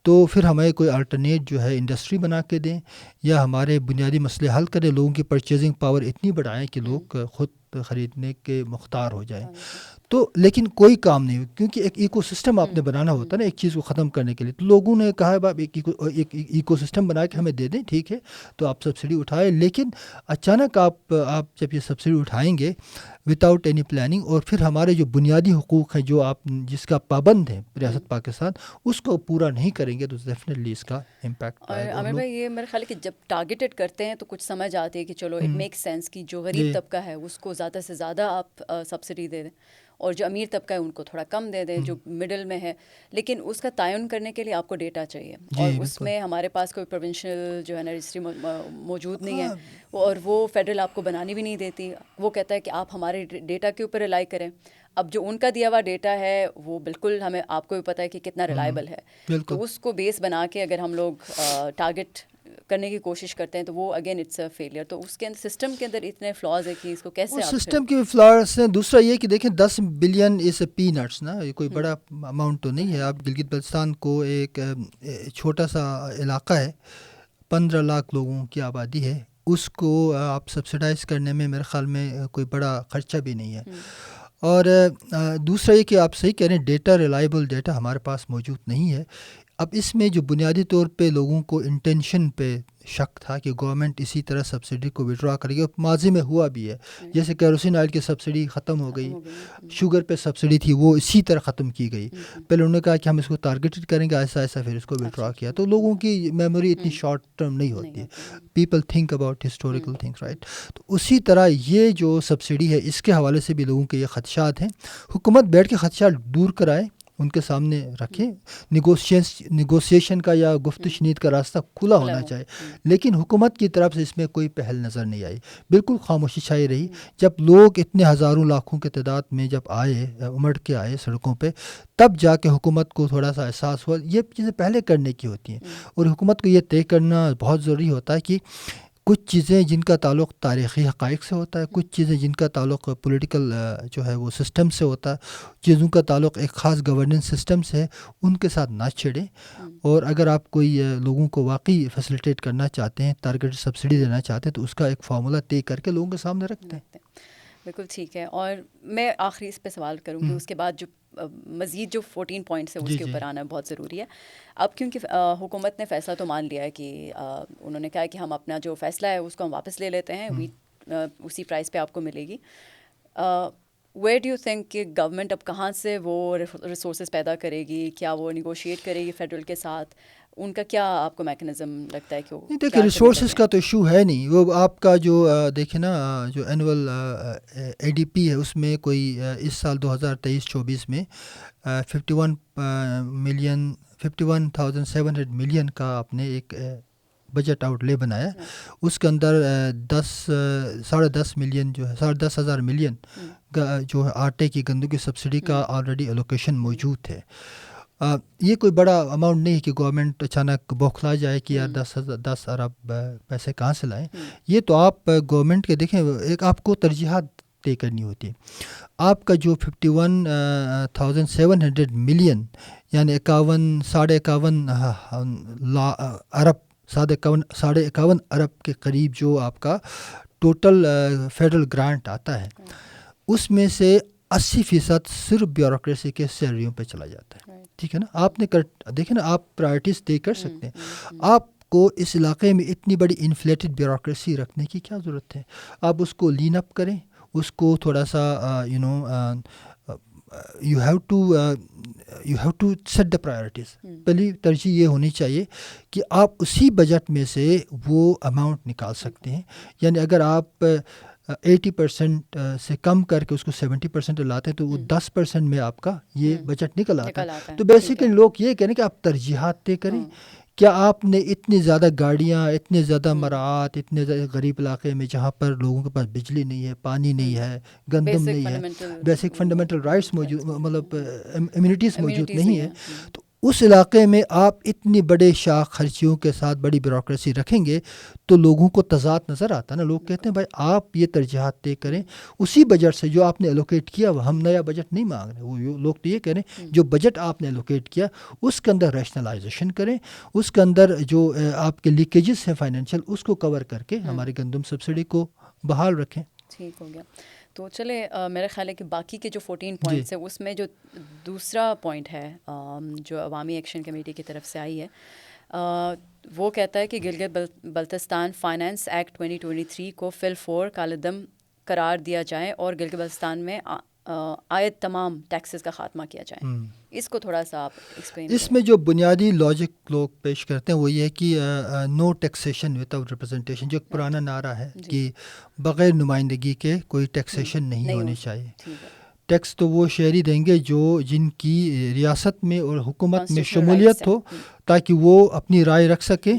تو پھر ہمیں کوئی الٹرنیٹ جو ہے انڈسٹری بنا کے دیں یا ہمارے بنیادی مسئلے حل کریں، لوگوں کی پرچیزنگ پاور اتنی بڑھائیں کہ لوگ خود خریدنے کے مختار ہو جائیں۔ تو لیکن کوئی کام نہیں، کیونکہ ایک ایکو سسٹم آپ نے بنانا ہوتا ہے نا ایک چیز کو ختم کرنے کے لیے، تو لوگوں نے کہا ہے ایک ایکو سسٹم بنا کے ہمیں دے دیں، ٹھیک ہے تو آپ سبسڈی اٹھائیں، لیکن اچانک آپ جب یہ سبسڈی اٹھائیں گے وداؤٹ اینی پلاننگ، اور پھر ہمارے جو بنیادی حقوق ہیں جو آپ جس کا پابند ہیں ریاست پاکستان، اس کو پورا نہیں کریں گے تو ڈیفینیٹلی اس کا امپیکٹ اور آئے گا۔ عامر بھائی یہ میرا خیال ہے کہ جب ٹارگیٹڈ کرتے ہیں تو کچھ سمجھ آتی ہے کہ چلو اٹ میک سینس کہ جو غریب طبقہ ہے اس کو زیادہ سے زیادہ آپ سبسڈی دے دیں، اور جو امیر طبقہ ہے ان کو تھوڑا کم دے دیں جو مڈل میں ہے، لیکن اس کا تعین کرنے کے لیے آپ کو ڈیٹا چاہیے، اور اس میں ہمارے پاس کوئی پروونشل جو ہے نا رجسٹری موجود نہیں ہے، اور وہ فیڈرل آپ کو بنانی بھی نہیں دیتی، وہ کہتا ہے کہ آپ ہمارے ڈیٹا کے اوپر ریلائی کریں۔ اب جو ان کا دیا ہوا ڈیٹا ہے وہ بالکل ہمیں آپ کو بھی پتہ ہے کہ کتنا ریلائبل ہے، تو اس کو بیس بنا کے اگر ہم لوگ ٹارگٹ کرنے کی کوشش کرتے ہیں تو وہ اگین اٹس اے فیلئر۔ تو اس کے اندر سسٹم کے اندر اتنے فلاز ہے کہ اس کو کیسے آپ سسٹم کے فلاز ہیں۔ دوسرا یہ کہ دیکھیں 10 بلین اس پی نٹس نا، یہ کوئی بڑا اماؤنٹ تو نہیں ہے۔ آپ گلگت بلتستان کو ایک چھوٹا سا علاقہ ہے، 15 لاکھ لوگوں کی آبادی ہے، اس کو آپ سبسڈائز کرنے میں میرے خیال میں کوئی بڑا خرچہ بھی نہیں ہے۔ اور دوسرا یہ کہ آپ صحیح کہہ رہے ہیں، ڈیٹا ریلائبل ڈیٹا ہمارے پاس موجود نہیں ہے۔ اب اس میں جو بنیادی طور پہ لوگوں کو انٹینشن پہ شک تھا کہ گورنمنٹ اسی طرح سبسڈی کو وڈرا کرے گی، اور ماضی میں ہوا بھی ہے، جیسے کیروسین آئل کی سبسڈی ختم ہو گئی، شوگر پہ سبسڈی تھی وہ اسی طرح ختم کی گئی، پہلے انہوں نے کہا کہ ہم اس کو ٹارگیٹڈ کریں گے، ایسا ایسا پھر اس کو وڈرا کیا۔ تو لوگوں کی میموری اتنی شارٹ ٹرم نہیں ہوتی ہے، people think about historical things, right. تو اسی طرح یہ جو سبسڈی ہے اس کے حوالے سے بھی لوگوں کے یہ خدشات ہیں، حکومت بیٹھ کے خدشات دور کرائے، ان کے سامنے رکھیں، نیگوسیشن کا یا گفت و شنید کا راستہ کھلا ہونا چاہیے، لیکن حکومت کی طرف سے اس میں کوئی پہل نظر نہیں آئی، بالکل خاموشی چھائی رہی۔ جب لوگ اتنے ہزاروں لاکھوں کے تعداد میں جب آئے، امڑ کے آئے سڑکوں پہ، تب جا کے حکومت کو تھوڑا سا احساس ہوا۔ یہ چیزیں پہلے کرنے کی ہوتی ہیں، اور حکومت کو یہ طے کرنا بہت ضروری ہوتا ہے کہ کچھ چیزیں جن کا تعلق تاریخی حقائق سے ہوتا ہے، کچھ چیزیں جن کا تعلق پولیٹیکل جو ہے وہ سسٹم سے ہوتا ہے، چیزوں کا تعلق ایک خاص گورننس سسٹم سے ہے، ان کے ساتھ نہ چھڑیں۔ اور اگر آپ کوئی لوگوں کو واقعی فیسیلیٹیٹ کرنا چاہتے ہیں، ٹارگیٹ سبسڈی دینا چاہتے ہیں، تو اس کا ایک فارمولہ طے کر کے لوگوں کے سامنے رکھتے ہیں۔ بالکل ٹھیک ہے۔ اور میں آخری اس پہ سوال کروں گی، اس کے بعد جو مزید جو 14 پوائنٹس ہیں اس کے اوپر آنا بہت ضروری ہے۔ اب کیونکہ حکومت نے فیصلہ تو مان لیا ہے کہ انہوں نے کہا کہ ہم اپنا جو فیصلہ ہے اس کو ہم واپس لے لیتے ہیں، اسی پرائز پہ آپ کو ملے گی۔ ویئر ڈو یو تھنک کہ گورنمنٹ اب کہاں سے وہ ریسورسز پیدا کرے گی؟ کیا وہ نیگوشیٹ کرے گی فیڈرل کے ساتھ؟ ان کا کیا آپ کو میکنزم لگتا ہے کہ نہیں؟ دیکھیں ریسورسز کا تو ایشو ہے نہیں، وہ آپ کا جو دیکھیں نا جو اینول اے ڈی پی ہے اس میں کوئی اس سال 2023-24 میں 51,700 ملین کا آپ نے ایک بجٹ آؤٹ لے بنایا، اس کے اندر 10.5 ملین جو ہے 10,500 ملین کا جو ہے آٹے کی گندم کی سبسڈی کا آلریڈی الوکیشن موجود ہے۔ یہ کوئی بڑا اماؤنٹ نہیں ہے کہ گورنمنٹ اچانک بوکھلا جائے کہ یار 10 ارب پیسے کہاں سے لائیں۔ یہ تو آپ گورنمنٹ کے دیکھیں، ایک آپ کو ترجیحات طے کرنی ہوتی ہے۔ آپ کا جو 51,700 ملین یعنی 51 ارب 51 ارب کے قریب جو آپ کا ٹوٹل فیڈرل گرانٹ آتا ہے، اس میں سے 80% صرف بیوروکریسی کے سیلریوں پہ چلا جاتا ہے، ٹھیک ہے نا۔ آپ نے دیکھیں نا، آپ پرائرٹیز طے کر سکتے ہیں۔ آپ کو اس علاقے میں اتنی بڑی انفلیٹڈ بیوروکریسی رکھنے کی کیا ضرورت ہے؟ آپ اس کو لین اپ کریں، اس کو تھوڑا سا you have to set the priorities. پہلی ترجیح یہ ہونی چاہیے کہ آپ اسی بجٹ میں سے وہ اماؤنٹ نکال سکتے ہیں، یعنی اگر آپ 80% سے کم کر کے اس کو 70% لاتے ہیں تو وہ 10% میں آپ کا یہ بجٹ نکل آتا ہے۔ تو بیسیکلی لوگ یہ کہیں کہ آپ ترجیحات طے کریں کیا آپ نے اتنی زیادہ گاڑیاں، اتنے زیادہ مراعات، اتنے غریب علاقے میں جہاں پر لوگوں کے پاس بجلی نہیں ہے، پانی نہیں ہے، گندم نہیں ہے، بیسک فنڈامنٹل رائٹس موجود، مطلب امیونٹیز موجود نہیں ہے، تو اس علاقے میں آپ اتنی بڑے شاخ خرچیوں کے ساتھ بڑی بیوروکریسی رکھیں گے تو لوگوں کو تضاد نظر آتا ہے نا. لوگ کہتے ہیں بھائی آپ یہ ترجیحات طے کریں اسی بجٹ سے جو آپ نے الوکیٹ کیا، ہم نیا بجٹ نہیں مانگ رہے. وہ لوگ تو یہ کہہ رہے ہیں جو بجٹ آپ نے الوکیٹ کیا اس کے اندر ریشنلائزیشن کریں، اس کے اندر جو آپ کے لیکیجز ہیں فائنینشیل اس کو کور کر کے ہماری گندم سبسڈی کو بحال رکھیں. ٹھیک ہو گیا. تو چلے میرا خیال ہے کہ باقی کے جو 14 پوائنٹس ہیں اس میں جو دوسرا پوائنٹ ہے جو عوامی ایکشن کمیٹی کی طرف سے آئی ہے، وہ کہتا ہے کہ گلگت بلتستان فائنانس ایکٹ 2023 کو فی الفور کالعدم قرار دیا جائے اور گلگت بلتستان میں عائد تمام ٹیکسز کا خاتمہ کیا جائے. اس کو تھوڑا سا آپ ایکسپلین کریں. اس میں جو بنیادی لاجک لوگ پیش کرتے ہیں وہ یہ ہے کہ نو ٹیکسیشن وداؤٹ ریپرزنٹیشن، جو ایک پرانا نعرہ ہے کہ بغیر نمائندگی کے کوئی ٹیکسیشن نہیں ہونی چاہیے. ٹیکس تو وہ شہری دیں گے جن کی ریاست میں اور حکومت میں شمولیت ہو تاکہ وہ اپنی رائے رکھ سکیں،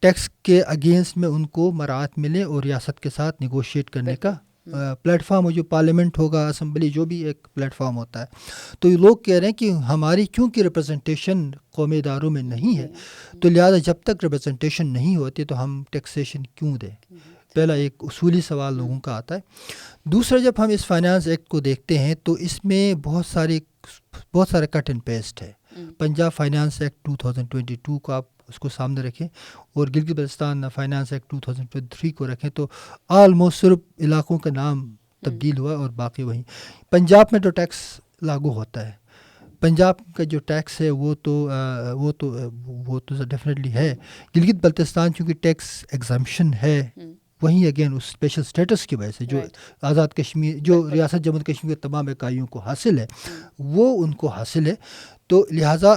ٹیکس کے اگینسٹ میں ان کو مراعات ملے اور ریاست کے ساتھ نیگوشیٹ کرنے کا پلیٹ فارم ہو، جو پارلیمنٹ ہوگا، اسمبلی، جو بھی ایک پلیٹ فارم ہوتا ہے. تو یہ لوگ کہہ رہے ہیں کہ ہماری کیونکہ ریپرزنٹیشن قومی اداروں میں نہیں ہے تو لہٰذا جب تک ریپرزنٹیشن نہیں ہوتی تو ہم ٹیکسیشن کیوں دیں. پہلا ایک اصولی سوال لوگوں کا آتا ہے. دوسرا، جب ہم اس فائنانس ایکٹ کو دیکھتے ہیں تو اس میں بہت سارے کٹ اینڈ پیسٹ ہے. پنجاب فائنانس ایکٹ 2022 کو آپ اس کو سامنے رکھیں اور گلگت بلتستان فائنانس ایکٹ 2023 کو رکھیں تو آلموسٹ صرف علاقوں کا نام تبدیل ہوا اور باقی وہیں. پنجاب میں تو ٹیکس لاگو ہوتا ہے. پنجاب کا جو ٹیکس ہے وہ تو ڈیفینیٹلی ہے. گلگت بلتستان چونکہ ٹیکس ایگزمپشن ہے، وہیں اگین اس اسپیشل اسٹیٹس کی وجہ سے جو آزاد کشمیر، جو ریاست جموں کشمیر کے تمام اکائیوں کو حاصل ہے وہ ان کو حاصل ہے، تو لہٰذا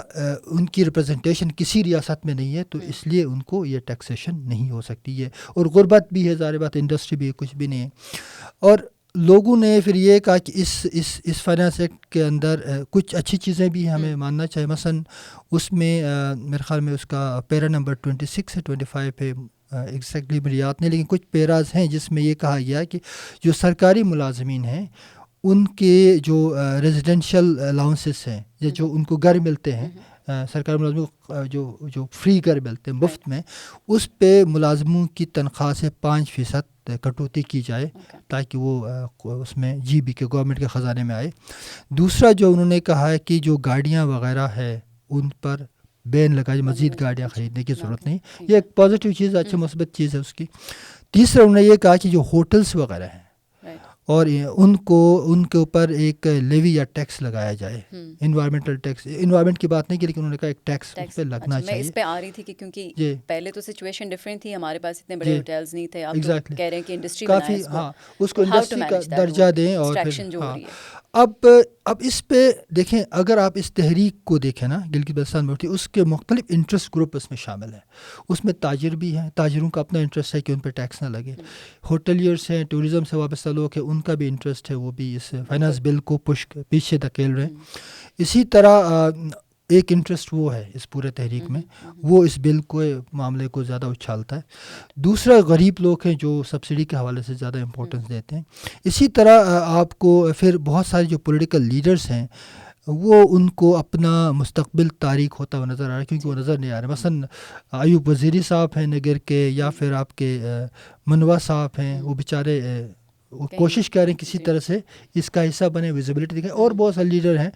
ان کی ریپرزنٹیشن کسی ریاست میں نہیں ہے تو اس لیے ان کو یہ ٹیکسیشن نہیں ہو سکتی ہے. اور غربت بھی ہے، ظاہر بات، انڈسٹری بھی ہے، کچھ بھی نہیں ہے. اور لوگوں نے پھر یہ کہا کہ اس فائنانس ایکٹ کے اندر کچھ اچھی چیزیں بھی ہمیں ماننا چاہیے. مثلاً اس میں میرے خیال میں اس کا پیرا نمبر 26 ہے، 25 پہ ایگزیکٹلی میری یاد نہیں، لیکن کچھ پیراز ہیں جس میں یہ کہا گیا کہ جو سرکاری ملازمین ہیں ان کے جو ریزیڈینشیل الاؤنسز ہیں یا جو ان کو گھر ملتے ہیں، سرکاری ملازموں کو جو فری گھر ملتے ہیں مفت میں، اس پہ ملازموں کی تنخواہ سے 5% کٹوتی کی جائے تاکہ وہ اس میں جی بی کے گورنمنٹ کے خزانے میں آئے. دوسرا جو انہوں نے کہا ہے کہ جو گاڑیاں وغیرہ ہے ان پر بین لگائی، مزید گاڑیاں خریدنے کی ضرورت نہیں. یہ ایک پازیٹیو چیز ہے، اچھی مثبت چیز ہے اس کی. تیسرا انہوں نے یہ کہا کہ جو ہوٹلس وغیرہ ہیں اور ان کے اوپر ایک لیوی یا ٹیکس لگایا جائے، انوائرمنٹل ٹیکس. انوائرمنٹ کی بات نہیں کی لیکن انہوں نے کہا ایک ٹیکس پہ لگنا چاہیے. میں اس پہ آ رہی تھی کہ کیونکہ پہلے تو سچویشن ڈفرینٹ تھی، ہمارے پاس اتنے بڑے ہوٹلز نہیں تھے. آپ کہہ رہے ہیں کہ انڈسٹری کافی، ہاں، اس کو انڈسٹری کا درجہ دیں. اور ہاں اب اس پہ دیکھیں، اگر آپ اس تحریک کو دیکھیں نا گلگت بلتستان میں، اس کے مختلف انٹرسٹ گروپ اس میں شامل ہیں. اس میں تاجر بھی ہیں، تاجروں کا اپنا انٹرسٹ ہے کہ ان پہ ٹیکس نہ لگے. ہوٹلیئرس ہیں، ٹوریزم سے وابستہ لوگ ہیں، ان کا بھی انٹرسٹ ہے، وہ بھی اس فائنانس بل کو پیچھے دھکیل رہے ہیں. اسی طرح ایک انٹرسٹ وہ ہے اس پورے تحریک میں، وہ اس بل کو معاملے کو زیادہ اچھالتا ہے. دوسرا غریب لوگ ہیں جو سبسڈی کے حوالے سے زیادہ امپورٹنس دیتے ہیں. اسی طرح آپ کو پھر بہت سارے جو پولیٹیکل لیڈرز ہیں وہ ان کو اپنا مستقبل تاریک ہوتا ہوا نظر آ رہا ہے کیونکہ وہ نظر نہیں آ رہا. مثلاً ایوب وزیری صاحب ہیں نگر کے، یا پھر آپ کے منوا صاحب ہیں، وہ بیچارے وہ کوشش کر رہے ہیں کسی طرح سے اس کا حصہ بنے، ویزیبلٹی دکھائیں. اور بہت سارے لیڈر ہیں.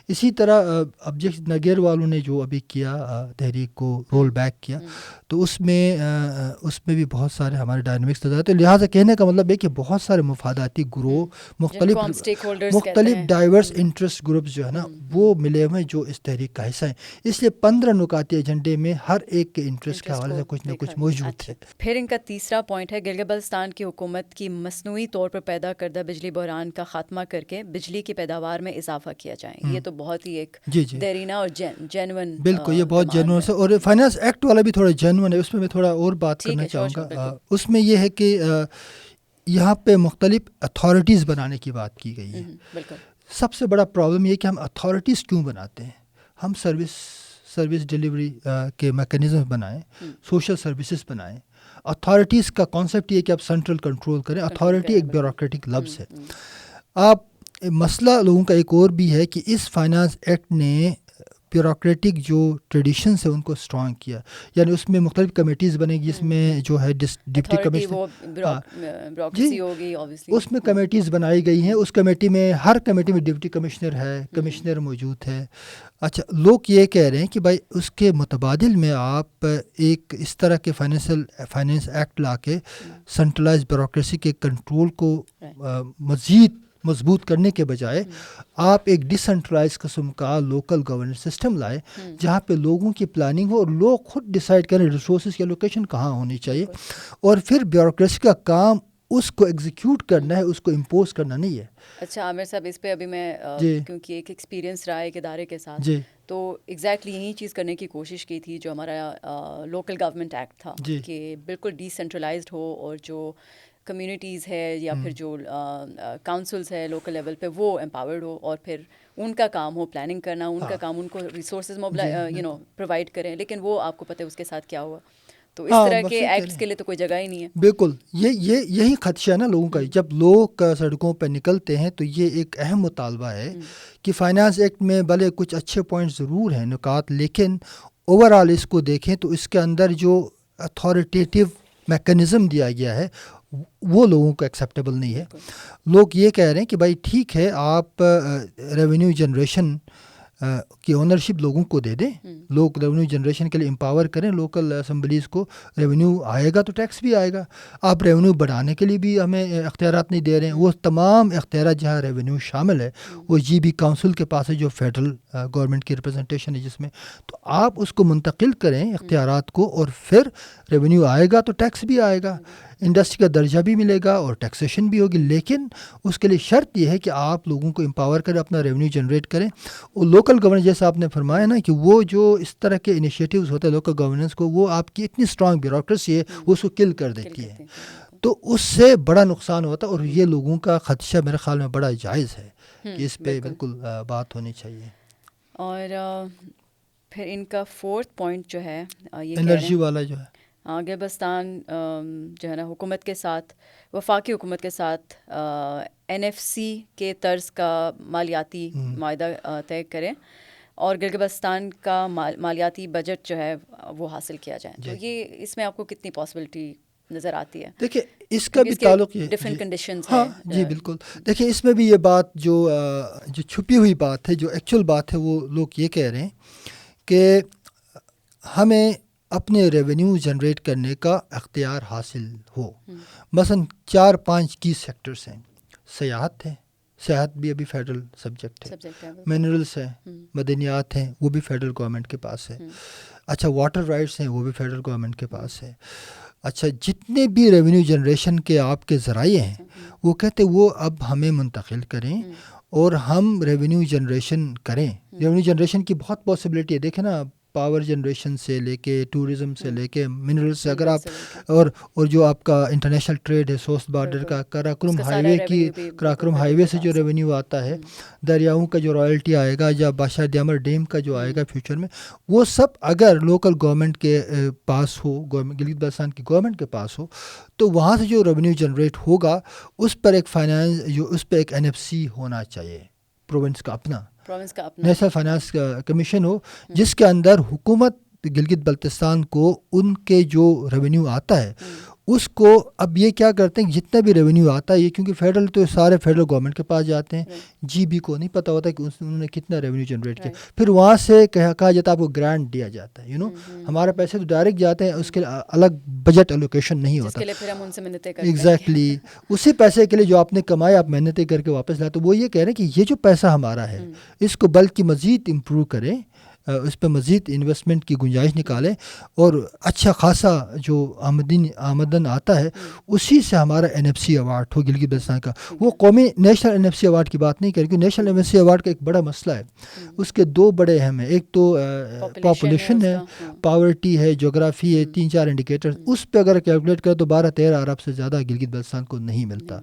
اسی طرح ابجیکٹ نگیر والوں نے جو ابھی کیا تحریک کو رول بیک کیا، تو اس میں بھی بہت سارے ہمارے ڈائنامکس نظر آتے ہیں. لہٰذا کہنے کا مطلب ہے کہ بہت سارے مفاداتی گروہ، مختلف ڈائیورس انٹرسٹ گروپس جو ہے نا وہ ملے ہوئے جو اس تحریک کا حصہ ہیں. اس لیے 15 نکاتی ایجنڈے میں ہر ایک کے انٹرسٹ کے حوالے سے کچھ نہ کچھ موجود ہے. پھر ان کا تیسرا پوائنٹ ہے گلگت بلتستان کی حکومت کی مصنوعی طور پر پیدا کردہ بجلی بحران کا خاتمہ کر کے بجلی کی پیداوار میں اضافہ کیا جائے. یہ تو بہت ہی ایک دیرینہ اور جینون، بالکل یہ بہت جینون ہے. اور فائنانس ایکٹ والا بھی تھوڑا جینون ہے، اس میں میں تھوڑا اور بات کرنا چاہوں گا. اس میں یہ ہے کہ یہاں پہ مختلف اتھارٹیز بنانے کی بات کی گئی ہے. سب سے بڑا پرابلم یہ کہ ہم اتھارٹیز کیوں بناتے ہیں؟ ہم سروس ڈلیوری کے میکینزم بنائیں, سوشل سروسز بنائیں. اتھارٹیز کا کانسیپٹ یہ کہ آپ سینٹرل کنٹرول کریں. اتھارٹی ایک بیوروکریٹک لفظ ہے. آپ مسئلہ لوگوں کا ایک اور بھی ہے کہ اس فائنانس ایکٹ نے بیوروکریٹک جو ٹریڈیشنس ہیں ان کو اسٹرانگ کیا, یعنی اس میں مختلف کمیٹیز بنے گی جس میں جو ہے ڈپٹی کمشنر جی اس میں کمیٹیز بنائی گئی ہیں. اس کمیٹی میں ہر کمیٹی میں ڈپٹی کمشنر ہے, کمشنر موجود ہے. اچھا, لوگ یہ کہہ رہے ہیں کہ بھائی اس کے متبادل میں آپ ایک اس طرح کے فائنانس ایکٹ لا کے سینٹرلائز بیوروکریسی کے کنٹرول کو مزید مضبوط کرنے کے بجائے آپ ایک ڈیسنٹرلائز قسم کا لوکل گورننس سسٹم لائے جہاں پہ لوگوں کی پلاننگ ہو اور لوگ خود ڈیسائیڈ کریں ریسورسز کی الوکیشن کہاں ہونی چاہیے, اور پھر بیوروکریسی کا کام اس کو ایگزیکیوٹ کرنا ہے, اس کو امپوز کرنا نہیں ہے. اچھا عامر صاحب, اس پہ ابھی میں کیونکہ ایک ایکسپیرینس رہا ہے ایک ادارے کے ساتھ, تو ایگزیکٹلی یہی چیز کرنے کی کوشش کی تھی جو ہمارا لوکل گورنمنٹ ایکٹ تھا کہ بالکل ڈیسنٹرلائزڈ ہو اور جو کمیونٹیز ہے یا پھر جو کاؤنسلس ہے لوکل لیول پہ وہ امپاورڈ ہو, اور پھر ان کا کام ہو پلاننگ کرنا, ان کا کام ان کو ریسورسز پرووائڈ کریں. لیکن وہ آپ کو پتہ ہے اس کے ساتھ کیا ہوا, تو اس طرح کے ایکٹس کے لیے تو کوئی جگہ ہی نہیں ہے. بالکل یہی خدشہ ہے نا لوگوں کا. جب لوگ سڑکوں پہ نکلتے ہیں تو یہ ایک اہم مطالبہ ہے کہ فائنانس ایکٹ میں بھلے کچھ اچھے پوائنٹ ضرور ہیں نکات, لیکن اوور آل اس کو دیکھیں تو اس کے اندر جو اتھارٹیٹیو میکینزم دیا گیا ہے وہ لوگوں کو ایکسیپٹیبل نہیں ہے. لوگ یہ کہہ رہے ہیں کہ بھائی ٹھیک ہے آپ ریونیو جنریشن کی اونرشپ لوگوں کو دے دیں, لوگ ریونیو جنریشن کے لیے امپاور کریں لوکل اسمبلیز کو. ریونیو آئے گا تو ٹیکس بھی آئے گا. آپ ریونیو بڑھانے کے لیے بھی ہمیں اختیارات نہیں دے رہے ہیں. وہ تمام اختیارات جہاں ریونیو شامل ہے وہ جی بی کاؤنسل کے پاس ہے جو فیڈرل گورنمنٹ کی ریپرزنٹیشن ہے جس میں, تو آپ اس کو منتقل کریں اختیارات کو, اور پھر ریونیو آئے گا تو ٹیکس بھی آئے گا, انڈسٹری کا درجہ بھی ملے گا اور ٹیکسیشن بھی ہوگی. لیکن اس کے لیے شرط یہ ہے کہ آپ لوگوں کو امپاور کریں, اپنا ریونیو جنریٹ کریں. اور لوکل گورننس جیسا آپ نے فرمایا نا کہ وہ جو اس طرح کے انیشیٹیوز ہوتے ہیں لوکل گورننس کو, وہ آپ کی اتنی اسٹرانگ بیوروکریسی ہے اس کو کل کر دیتی ہے, تو اس سے بڑا نقصان ہوتا ہے. اور یہ لوگوں کا خدشہ میرے خیال میں بڑا جائز ہے کہ اس پہ بالکل بات ہونی چاہیے. اور پھر ان کا 4تھ پوائنٹ جو ہے یہ انرجی والا جو ہے, گلبستان جو ہے نا حکومت کے ساتھ, وفاقی حکومت کے ساتھ NFC کے طرز کا مالیاتی معاہدہ طے کریں اور گلگت کا مالیاتی بجٹ جو ہے وہ حاصل کیا جائے. تو یہ اس میں آپ کو کتنی پاسبلٹی نظر آتی ہے؟ دیکھیں اس کا بھی تعلق یہ ڈفرینٹ کنڈیشنز ہاں جی بالکل. دیکھیں اس میں بھی یہ بات جو چھپی ہوئی بات ہے, جو ایکچوئل بات ہے, وہ لوگ یہ کہہ رہے ہیں کہ ہمیں اپنے ریونیو جنریٹ کرنے کا اختیار حاصل ہو. مثلا 4-5 کی سیکٹرز ہیں. سیاحت ہے, سیاحت بھی ابھی فیڈرل سبجیکٹ ہے. منرلس ہیں, معدنیات ہیں, وہ بھی فیڈرل گورنمنٹ کے پاس ہے. اچھا واٹر رائٹس ہیں, وہ بھی فیڈرل گورنمنٹ کے پاس ہے. اچھا جتنے بھی ریونیو جنریشن کے آپ کے ذرائع ہیں وہ کہتے وہ اب ہمیں منتقل کریں اور ہم ریونیو جنریشن کریں. ریونیو جنریشن کی بہت پاسبلٹی ہے. دیکھیں نا, پاور جنریشن سے لے کے ٹورزم سے لے کے منرل سے, اگر آپ اور جو آپ کا انٹرنیشنل ٹریڈ ہے سوسٹ بارڈر کا, کراکرم ہائی وے سے جو ریونیو آتا ہے, دریاؤں کا جو رائلٹی آئے گا, یا بادشاہ دیامر ڈیم کا جو آئے گا فیوچر میں, وہ سب اگر لوکل گورنمنٹ کے پاس ہو, گلگت بلتستان کی گورنمنٹ کے پاس ہو, تو وہاں سے جو ریونیو جنریٹ ہوگا اس پر ایک فائنانس اس پہ ایک NFC ہونا چاہیے, پروونس کا اپنا نیشنل فائنانس کمیشن ہو, جس کے اندر حکومت گلگت بلتستان کو ان کے جو ریونیو آتا ہے اس کو, اب یہ کیا کرتے ہیں جتنا بھی ریونیو آتا ہے یہ کیونکہ فیڈرل تو سارے فیڈرل گورنمنٹ کے پاس جاتے ہیں, جی بی کو نہیں پتہ ہوتا کہ انہوں نے کتنا ریونیو جنریٹ کیا. پھر وہاں سے کہا جاتا ہے آپ کو گرانٹ دیا جاتا ہے, ہمارے پیسے تو ڈائریکٹ جاتے ہیں, اس کے الگ بجٹ الوکیشن نہیں ہوتا. ایگزیکٹلی اسی پیسے کے لیے جو آپ نے کمایا آپ محنتیں کر کے واپس لائے. تو وہ یہ کہہ رہے ہیں کہ یہ جو پیسہ ہمارا ہے اس کو بلکہ مزید امپروو کریں, اس پہ مزید انویسٹمنٹ کی گنجائش نکالیں, اور اچھا خاصا جو آمدن آتا ہے اسی سے ہمارا NFC ایوارڈ ہو گلگت بلتستان کا. وہ قومی نیشنل NFC ایوارڈ کی بات نہیں کریں, کیونکہ نیشنل NFC ایوارڈ کا ایک بڑا مسئلہ ہے. اس کے 2 بڑے اہم ہیں, ایک تو پاپولیشن ہے, پاورٹی ہے, جغرافی ہے, 3-4 انڈیکیٹر. اس پہ اگر کیلکولیٹ کریں تو 12-13 ارب سے زیادہ گلگت بلتستان کو نہیں ملتا.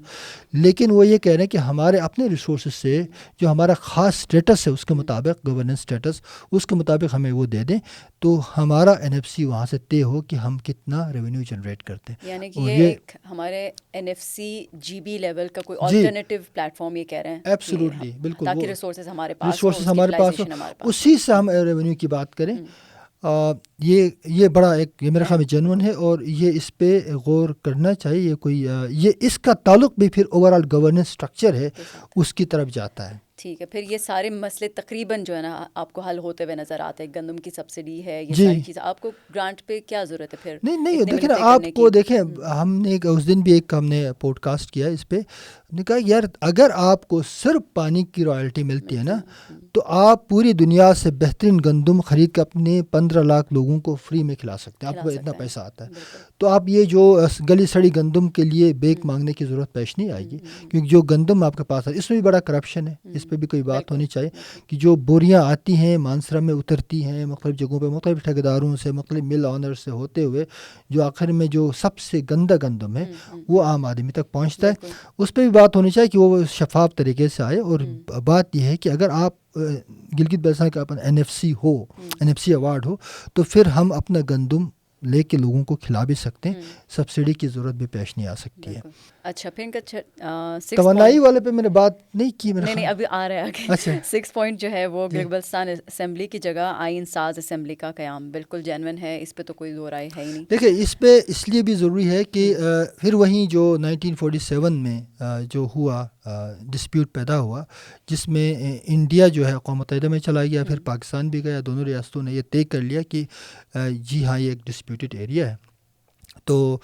لیکن وہ یہ کہہ رہے ہیں کہ ہمارے اپنے ریسورسز سے جو ہمارا خاص اسٹیٹس ہے اس کے مطابق گورننس اسٹیٹس, اس کے مطابق ہمیں وہ دے دیں تو ہمارا NFC وہاں سے طے ہو کہ ہم کتنا ریونیو جنریٹ کرتے ہیں. یعنی کہ یہ ایک ہمارے NFC GB لیول کا کوئی آلٹرنیٹیو پلیٹ فارم یہ کہہ رہے ہیں. ایبسولوٹلی بالکل, تاکہ ریسورسز ہمارے پاس ریسورسز ہمارے پاس ہو, اسی سے ہم ریونیو کی بات کریں. یہ بڑا ایک یہ میرے خیال میں جنون ہے اور یہ اس پہ غور کرنا چاہیے. یہ کوئی یہ اس کا تعلق بھی پھر اوور آل گورننس اسٹرکچر ہے اس کی طرف جاتا ہے. ٹھیک ہے, پھر یہ سارے مسئلے تقریباً جو ہے نا آپ کو حل ہوتے ہوئے نظر آتے ہیں. گندم کی سبسڈی ہے, یہ ساری چیزیں, آپ کو گرانٹ پہ کیا ضرورت ہے پھر؟ نہیں دیکھیں نا آپ کو, دیکھیں ہم نے اس دن بھی ایک ہم نے پوڈ کاسٹ کیا اس پہ, نے کہا یار اگر آپ کو صرف پانی کی رائلٹی ملتی ہے نا تو آپ پوری دنیا سے بہترین گندم خرید کے اپنے 15 لاکھ لوگوں کو فری میں کھلا سکتے ہیں. آپ کو اتنا پیسہ آتا ہے تو آپ یہ جو گلی سڑی گندم کے لیے بیک مانگنے کی ضرورت پیش نہیں آئے گی, کیونکہ جو گندم آپ کے پاس ہے اس میں بھی بڑا کرپشن ہے. اس پہ بھی کوئی بات ہونی چاہیے کہ جو بوریاں آتی ہیں مانسرا میں اترتی ہیں مختلف جگہوں پہ مختلف ٹھیکیداروں سے مختلف مل آنر سے ہوتے ہوئے جو آخر میں جو سب سے گندا گندم ہے وہ عام آدمی تک پہنچتا ہے. اس پہ بھی بات ہونی چاہیے کہ وہ شفاف طریقے سے آئے. اور بات یہ ہے کہ اگر آپ گلگت بلتستان کا اپنا NFC ہو, NFC ایوارڈ ہو, تو پھر ہم اپنا گندم لے کے لوگوں کو کھلا بھی سکتے ہیں, سبسڈی کی ضرورت بھی پیش نہیں آ سکتی ہے. اچھا, پھر ان کا توانائی والے پہ میں نے بات نہیں کی. نہیں ابھی آ رہا ہے. اچھا 6 پوائنٹ جو ہے وہ گلگت بلتستان اسمبلی کی جگہ آئین ساز اسمبلی کا قیام بالکل جینون ہے, اس پہ تو کوئی دو رائے ہے ہی نہیں. دیکھیں اس پہ اس لیے بھی ضروری ہے کہ پھر وہیں جو 1947 میں جو ہوا ڈسپیوٹ پیدا ہوا جس میں انڈیا جو ہے اقوام متحدہ میں چلا گیا, پھر پاکستان بھی گیا, دونوں ریاستوں نے یہ طے کر لیا کہ جی ہاں یہ ایک ڈسپیوٹڈ ایریا ہے. تو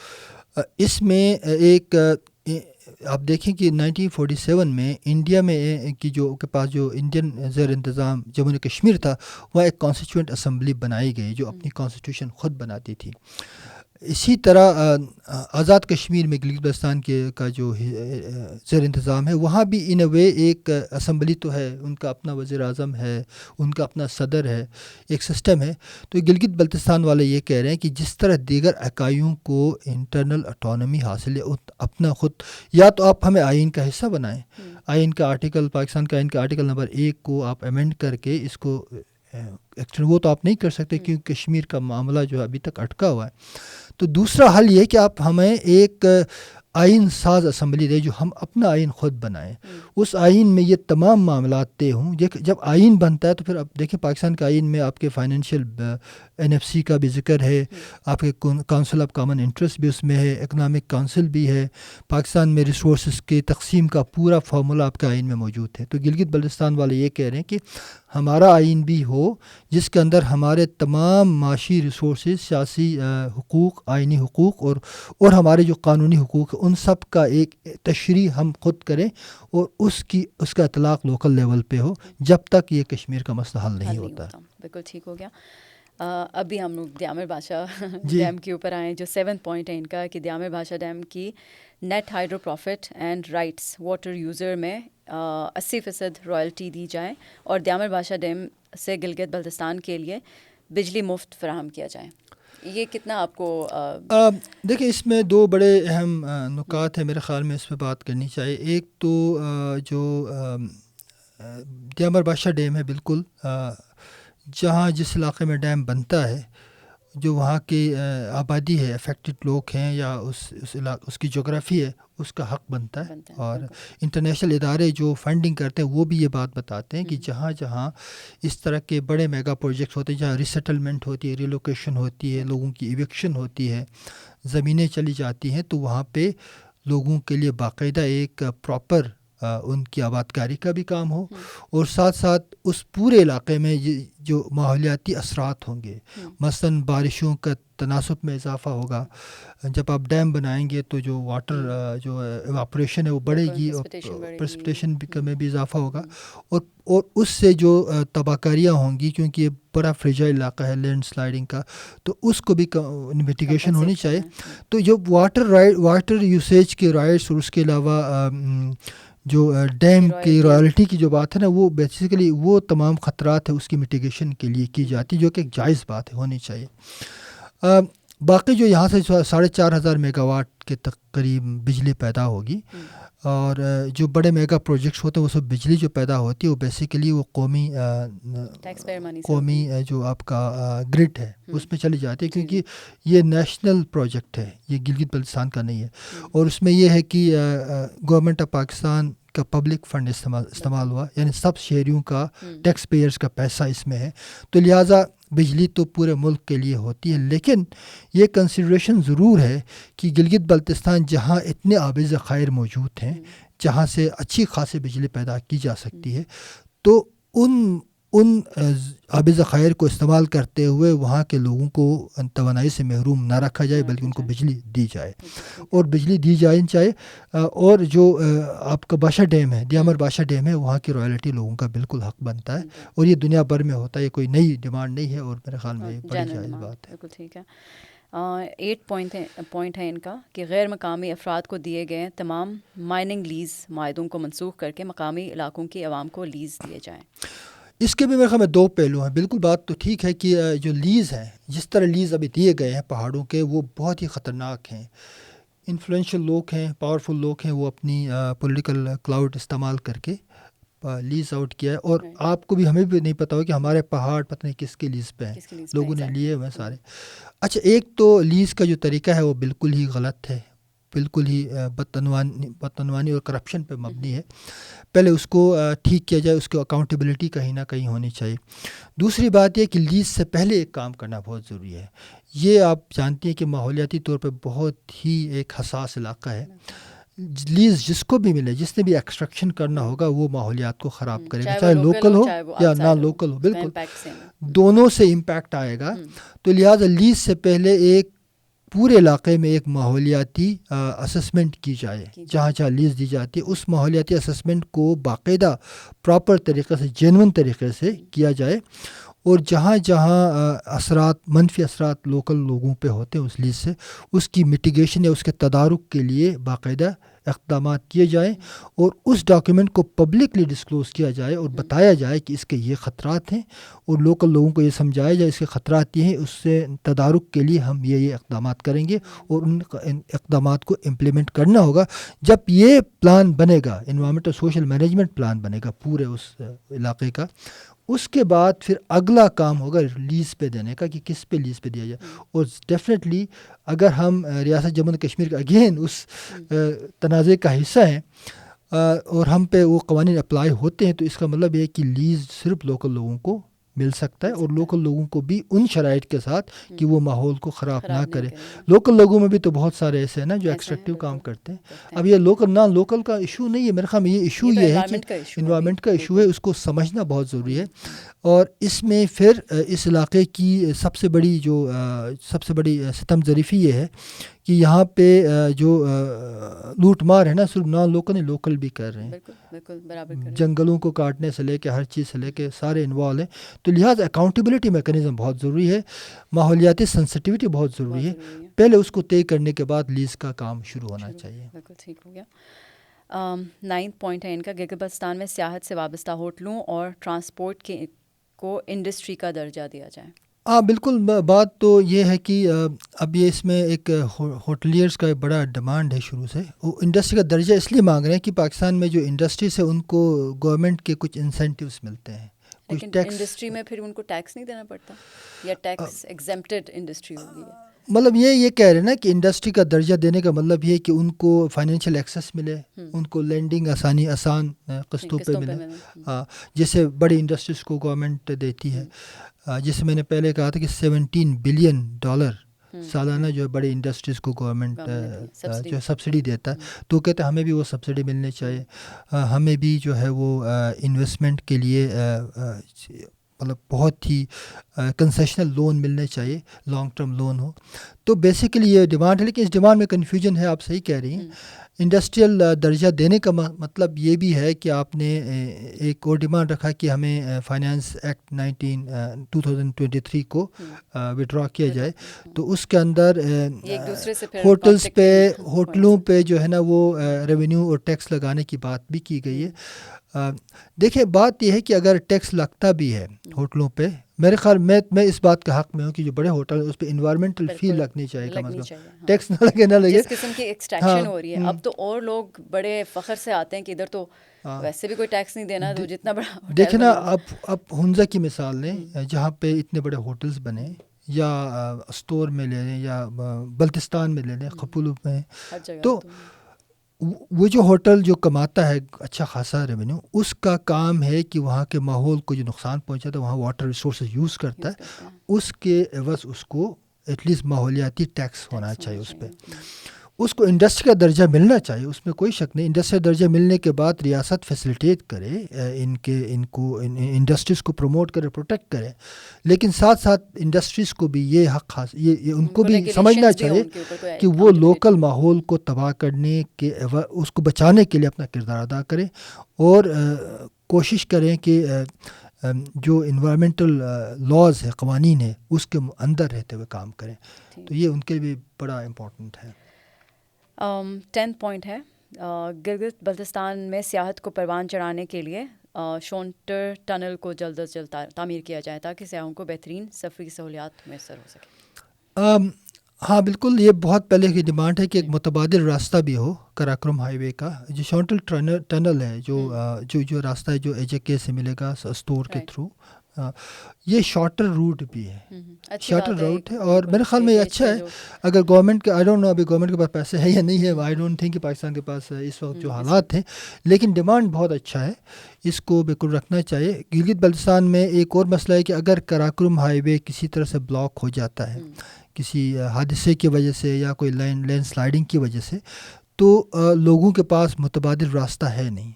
اس میں ایک آپ دیکھیں کہ 1947 میں انڈیا میں کی جو کے پاس جو انڈین زیر انتظام جموں و کشمیر تھا وہاں ایک کانسٹیٹیوئنٹ اسمبلی بنائی گئی جو اپنی کانسٹیٹیوشن خود بناتی تھی. اسی طرح آزاد کشمیر میں گلگت بلتستان کا جو زیر انتظام ہے وہاں بھی ان اے وے ایک اسمبلی تو ہے, ان کا اپنا وزیر اعظم ہے, ان کا اپنا صدر ہے, ایک سسٹم ہے. تو گلگت بلتستان والے یہ کہہ رہے ہیں کہ جس طرح دیگر اکائیوں کو انٹرنل اٹانومی حاصل ہے اپنا خود, یا تو آپ ہمیں آئین کا حصہ بنائیں, آئین کا آرٹیکل پاکستان کا آئین کا آرٹیکل نمبر 1 کو آپ ایمینڈ کر کے اس کو وہ تو آپ نہیں کر سکتے کیونکہ کشمیر کا معاملہ جو ہے ابھی تک اٹکا ہوا ہے. تو دوسرا حل یہ ہے کہ آپ ہمیں ایک آئین ساز اسمبلی دے جو ہم اپنا آئین خود بنائیں. اس آئین میں یہ تمام معاملات طے ہوں. جب آئین بنتا ہے تو پھر اب دیکھیں پاکستان کے آئین میں آپ کے فائنینشیل NFC کا بھی ذکر ہے, آپ کے کونسل آف کامن انٹرسٹ بھی اس میں ہے, اکنامک کونسل بھی ہے, پاکستان میں ریسورسز کے تقسیم کا پورا فارمولہ آپ کے آئین میں موجود ہے. تو گلگت بلتستان والے یہ کہہ رہے ہیں کہ ہمارا آئین بھی ہو جس کے اندر ہمارے تمام معاشی ریسورسز, سیاسی حقوق, آئینی حقوق اور ہمارے جو قانونی حقوق ان سب کا ایک تشریح ہم خود کریں اور اس کا اطلاق لوکل لیول پہ ہو جب تک یہ کشمیر کا مسئلہ حل نہیں ہوتا. بالکل ٹھیک ہو گیا. ابھی ہم لوگ دیامر بادشاہ ڈیم کے اوپر آئیں جو 7 پوائنٹ ہے ان کا کہ دیامر بادشاہ ڈیم کی net hydro profit and rights water user میں 80% رائلٹی دی جائے اور دیامر بادشاہ ڈیم سے گلگت بلتستان کے لیے بجلی مفت فراہم کیا جائے. یہ کتنا آپ کو دیکھیں اس میں 2 بڑے اہم نکات ہیں میرے خیال میں اس پہ بات کرنی چاہیے. ایک تو جو دیامر بادشاہ ڈیم ہے بالکل جہاں جس علاقے میں ڈیم بنتا ہے جو وہاں کی آبادی ہے, افیکٹڈ لوگ ہیں یا اس کی جغرافی ہے, اس کا حق بنتا ہے. اور انٹرنیشنل ادارے جو فنڈنگ کرتے ہیں وہ بھی یہ بات بتاتے ہیں کہ جہاں جہاں اس طرح کے بڑے میگا پروجیکٹس ہوتے ہیں, جہاں ریسیٹلمنٹ ہوتی ہے, ریلوکیشن ہوتی ہے, لوگوں کی ایوکشن ہوتی ہے, زمینیں چلی جاتی ہیں, تو وہاں پہ لوگوں کے لیے باقاعدہ ایک پراپر ان کی آباد کاری کا بھی کام ہو اور ساتھ ساتھ اس پورے علاقے میں جو ماحولیاتی اثرات ہوں گے, مثلاً بارشوں کا تناسب میں اضافہ ہوگا. جب آپ ڈیم بنائیں گے تو جو واٹر جو ایواپوریشن ہے وہ بڑھے گی اور پرسپٹیشن میں بھی اضافہ ہوگا اور اس سے جو تباہ کاریاں ہوں گی کیونکہ یہ بڑا فریجائل علاقہ ہے لینڈ سلائڈنگ کا, تو اس کو بھی میٹیگیشن ہونی چاہیے. تو جو واٹر یوسیج کے رائٹس اور اس کے علاوہ جو ڈیم کی رائلٹی کی جو بات ہے نا وہ بیسیکلی وہ تمام خطرات ہے اس کی میٹیگیشن کے لیے کی جاتی ہے جو کہ ایک جائز بات ہے, ہونی چاہیے. باقی جو یہاں سے 4,500 میگا واٹ کے قریب بجلی پیدا ہوگی، اور جو بڑے میگا پروجیکٹس ہوتے ہیں وہ سب بجلی جو پیدا ہوتی ہے وہ بیسیکلی وہ قومی جو آپ کا گرڈ ہے اس میں چلی جاتی ہے، کیونکہ یہ نیشنل پروجیکٹ ہے، یہ گلگت بلتستان کا نہیں ہے، اور اس میں یہ ہے کہ گورنمنٹ آف پاکستان کا پبلک فنڈ استعمال ہوا، یعنی سب شہریوں کا ٹیکس پیئرز کا پیسہ اس میں ہے، تو لہٰذا بجلی تو پورے ملک کے لیے ہوتی ہے، لیکن یہ کنسیڈریشن ضرور ہے کہ گلگت بلتستان جہاں اتنے آب ذخائر موجود ہیں، جہاں سے اچھی خاصی بجلی پیدا کی جا سکتی ہے، تو ان آب ذخائر کو استعمال کرتے ہوئے وہاں کے لوگوں کو توانائی سے محروم نہ رکھا جائے، بلکہ ان کو بجلی دی جائے، اور بجلی دی جائے چاہیے۔ اور جو آپ کا باشا ڈیم ہے، دیامر باشا ڈیم ہے، وہاں کی رائلٹی لوگوں کا بالکل حق بنتا ہے، اور یہ دنیا بھر میں ہوتا ہے، یہ کوئی نئی ڈیمانڈ نہیں ہے، اور میرے خیال میں بڑی جائز بات ہے۔ بالکل ٹھیک ہے۔ 8 پوائنٹ ہے ان کا کہ غیر مقامی افراد کو دیے گئے تمام مائننگ لیز معاہدوں کو منسوخ کر کے مقامی علاقوں کی عوام کو لیز دیے جائیں۔ اس کے بھی میرے خیال میں 2 پہلو ہیں۔ بالکل بات تو ٹھیک ہے کہ جو لیز ہیں، جس طرح لیز ابھی دیے گئے ہیں پہاڑوں کے، وہ بہت ہی خطرناک ہیں۔ انفلوئنشل لوگ ہیں، پاورفل لوگ ہیں، وہ اپنی پولیٹیکل کلاؤڈ استعمال کر کے لیز آؤٹ کیا ہے، اور آپ کو بھی، ہمیں بھی نہیں پتہ ہو کہ ہمارے پہاڑ پتہ نہیں کس کے لیز پہ ہیں، لوگوں نے لیے ہوئے سارے۔ اچھا، ایک تو لیز کا جو طریقہ ہے وہ بالکل ہی غلط ہے، بالکل ہی بدعنوانی اور کرپشن پہ مبنی ہے۔ پہلے اس کو ٹھیک کیا جائے، اس کو اکاؤنٹیبلٹی کہیں نہ کہیں ہونی چاہیے۔ دوسری بات یہ کہ لیز سے پہلے ایک کام کرنا بہت ضروری ہے۔ یہ آپ جانتی ہیں کہ ماحولیاتی طور پہ بہت ہی ایک حساس علاقہ ہے۔ لیز جس کو بھی ملے، جس نے بھی ایکسٹریکشن کرنا ہوگا، وہ ماحولیات کو خراب کرے گا، چاہے لوکل ہو یا نان لوکل ہو، بالکل دونوں سے امپیکٹ آئے گا۔ تو لہٰذا لیز سے پہلے ایک پورے علاقے میں ایک ماحولیاتی اسسمنٹ کی جائے، جہاں جہاں لیز دی جاتی ہے، اس ماحولیاتی اسسمنٹ کو باقاعدہ پراپر طریقے سے، جینون طریقے سے کیا جائے، اور جہاں جہاں اثرات، منفی اثرات لوکل لوگوں پہ ہوتے ہیں اس لیز سے، اس کی میٹیگیشن یا اس کے تدارک کے لیے باقاعدہ اقدامات کیے جائیں، اور اس ڈاکیومنٹ کو پبلکلی ڈسکلوز کیا جائے اور بتایا جائے کہ اس کے یہ خطرات ہیں، اور لوکل لوگوں کو یہ سمجھایا جائے اس کے خطرات یہ ہیں، اس سے تدارک کے لیے ہم یہ اقدامات کریں گے، اور ان اقدامات کو امپلیمنٹ کرنا ہوگا۔ جب یہ پلان بنے گا، انوائرمنٹل سوشل مینجمنٹ پلان بنے گا پورے اس علاقے کا، اس کے بعد پھر اگلا کام ہوگا لیز پہ دینے کا، کہ کس پہ لیز پہ دیا جائے۔ اور ڈیفینیٹلی اگر ہم ریاست جموں و کشمیر کا اگین اس تنازع کا حصہ ہیں، اور ہم پہ وہ قوانین اپلائی ہوتے ہیں، تو اس کا مطلب یہ ہے کہ لیز صرف لوکل لوگوں کو مل سکتا ہے، اور لوکل لوگوں کو بھی ان شرائط کے ساتھ کہ وہ ماحول کو خراب نہ کرے۔ لوکل لوگوں میں بھی تو بہت سارے ایسے ہیں نا جو ایکسٹریکٹیو کام کرتے ہیں۔ اب یہ لوکل نان لوکل کا ایشو نہیں ہے، میرے خیال میں یہ ایشو یہ ہے کہ انوائرمنٹ کا ایشو ہے، اس کو سمجھنا بہت ضروری ہے۔ اور اس میں پھر اس علاقے کی سب سے بڑی ستم ظریفی یہ ہے کہ یہاں پہ جو لوٹ مار ہے نا، صرف نان لوکل نہیں، لوکل بھی کر رہے ہیں، جنگلوں کو کاٹنے سے لے کے ہر چیز سے لے کے سارے انوالو ہیں۔ تو لہٰذا اکاؤنٹیبلٹی میکنزم بہت ضروری ہے، ماحولیاتی سینسٹیوٹی بہت ضروری ہے، پہلے اس کو طے کرنے کے بعد لیز کا کام شروع ہونا چاہیے۔ بالکل ٹھیک ہو گیا۔ 9 پوائنٹ ہے ان کا، گلگت بلتستان میں سیاحت سے وابستہ ہوٹلوں اور ٹرانسپورٹ کو انڈسٹری کا درجہ دیا جائے۔ ہاں بالکل، بات تو یہ ہے کہ اب یہ اس میں ایک ہوٹلیئرس کا بڑا ڈیمانڈ ہے شروع سے، وہ انڈسٹری کا درجہ اس لیے مانگ رہے ہیں کہ پاکستان میں جو انڈسٹریز ہے ان کو گورنمنٹ کے کچھ انسینٹیوز ملتے ہیں، لیکن انڈسٹری میں پھر ان کو ٹیکس نہیں دینا پڑتا، یا ٹیکس ایگزمپٹڈ انڈسٹری ہوگی؟ مطلب یہ کہہ رہے ہیں نا کہ انڈسٹری کا درجہ دینے کا مطلب یہ کہ ان کو فائنینشیل ایکسیس ملے، ان کو لینڈنگ آسان قسطوں پہ ملے، ہاں، جیسے بڑی انڈسٹریز کو گورنمنٹ دیتی ہے، جیسے میں نے پہلے کہا تھا کہ $17 بلین سالانہ جو ہے بڑی انڈسٹریز کو گورنمنٹ جو سبسڈی دیتا ہے، تو کہتے ہیں ہمیں بھی وہ سبسڈی ملنی چاہیے، ہمیں بھی جو ہے وہ انویسٹمنٹ کے لیے مطلب بہت ہی کنسیشنل لون ملنے چاہیے، لانگ ٹرم لون ہو۔ تو بیسیکلی یہ ڈیمانڈ ہے، لیکن اس ڈیمانڈ میں کنفیوژن ہے، آپ صحیح کہہ رہی ہیں۔ انڈسٹریل درجہ دینے کا مطلب یہ بھی ہے کہ آپ نے ایک اور ڈیمانڈ رکھا کہ ہمیں فائنانس ایکٹ 2023 کو وڈرا کیا جائے، تو اس کے اندر ہوٹلوں پہ جو ہے نا وہ ریونیو اور ٹیکس لگانے کی بات بھی کی گئی ہے۔ دیکھیں، بات یہ ہے کہ اگر ٹیکس لگتا بھی ہے ہوٹلوں پہ میرے خیال میں اس بات کا حق میں ہوں کہ جو بڑے ہوٹل ہیں اس پہ انوائرمنٹل فیل لگنی چاہیے کم از کم، ٹیکس نہ لگے جس قسم کی ایکسٹریکشن ہو رہی ہے اب تو، اور لوگ بڑے فخر سے آتے ہیں کہ ادھر تو ویسے بھی کوئی ٹیکس نہیں دینا، تو جتنا بڑا دیکھیں نا، اب ہنزا کی مثال لیں جہاں پہ اتنے بڑے ہوٹلز بنے، یا اسٹور میں لے لیں، یا بلتستان میں لے لیں، قپولو میں، تو وہ جو ہوٹل جو کماتا ہے اچھا خاصا ریونیو، اس کا کام ہے کہ وہاں کے ماحول کو جو نقصان پہنچاتا ہے، وہاں واٹر ریسورسز یوز کرتا ہے، اس کے عوض اس کو ایٹ لیسٹ ماحولیاتی ٹیکس ہونا چاہیے اس پہ. اس کو انڈسٹری کا درجہ ملنا چاہیے، اس میں کوئی شک نہیں. انڈسٹری کا درجہ ملنے کے بعد ریاست فیسیلیٹیٹ کرے، ان کو انڈسٹریز کو پروموٹ کرے، پروٹیکٹ کرے، لیکن ساتھ ساتھ انڈسٹریز کو بھی یہ حق خاص، یہ ان کو بھی سمجھنا چاہیے کہ وہ لوکل ماحول کو تباہ کرنے کے، اس کو بچانے کے لیے اپنا کردار ادا کریں، اور کوشش کریں کہ جو انوائرمنٹل لاز ہے، قوانین ہے، اس کے اندر رہتے ہوئے کام کریں. تو یہ ان کے لیے بھی بڑا امپورٹنٹ ہے. 10 پوائنٹ ہے، گلگت بلتستان میں سیاحت کو پروان چڑھانے کے لیے شونٹر ٹنل کو جلد از جلد تعمیر کیا جائے تاکہ سیاحوں کو بہترین سفری سہولیات میسر ہو سکے. ہاں بالکل، یہ بہت پہلے کی ڈیمانڈ ہے کہ ایک متبادل راستہ بھی ہو کراکرم ہائی وے کا. جو شونٹل ٹنل ہے، جو راستہ ہے جو ایچ اے کے سے ملے گا اسٹور کے تھرو، یہ شارٹر روٹ بھی ہے، شارٹر روٹ ہے، اور میرے خیال میں یہ اچھا ہے. اگر گورنمنٹ کے، آئی ڈونٹ نو ابھی گورنمنٹ کے پاس پیسے ہے یا نہیں ہے، آئی ڈونٹ تھنک کہ پاکستان کے پاس اس وقت جو حالات ہیں، لیکن ڈیمانڈ بہت اچھا ہے، اس کو بالکل رکھنا چاہیے. گلگت بلتستان میں ایک اور مسئلہ ہے کہ اگر کراکرم ہائی وے کسی طرح سے بلاک ہو جاتا ہے، کسی حادثے کی وجہ سے یا کوئی لینڈ سلائڈنگ کی وجہ سے، تو لوگوں کے پاس متبادل راستہ ہے نہیں.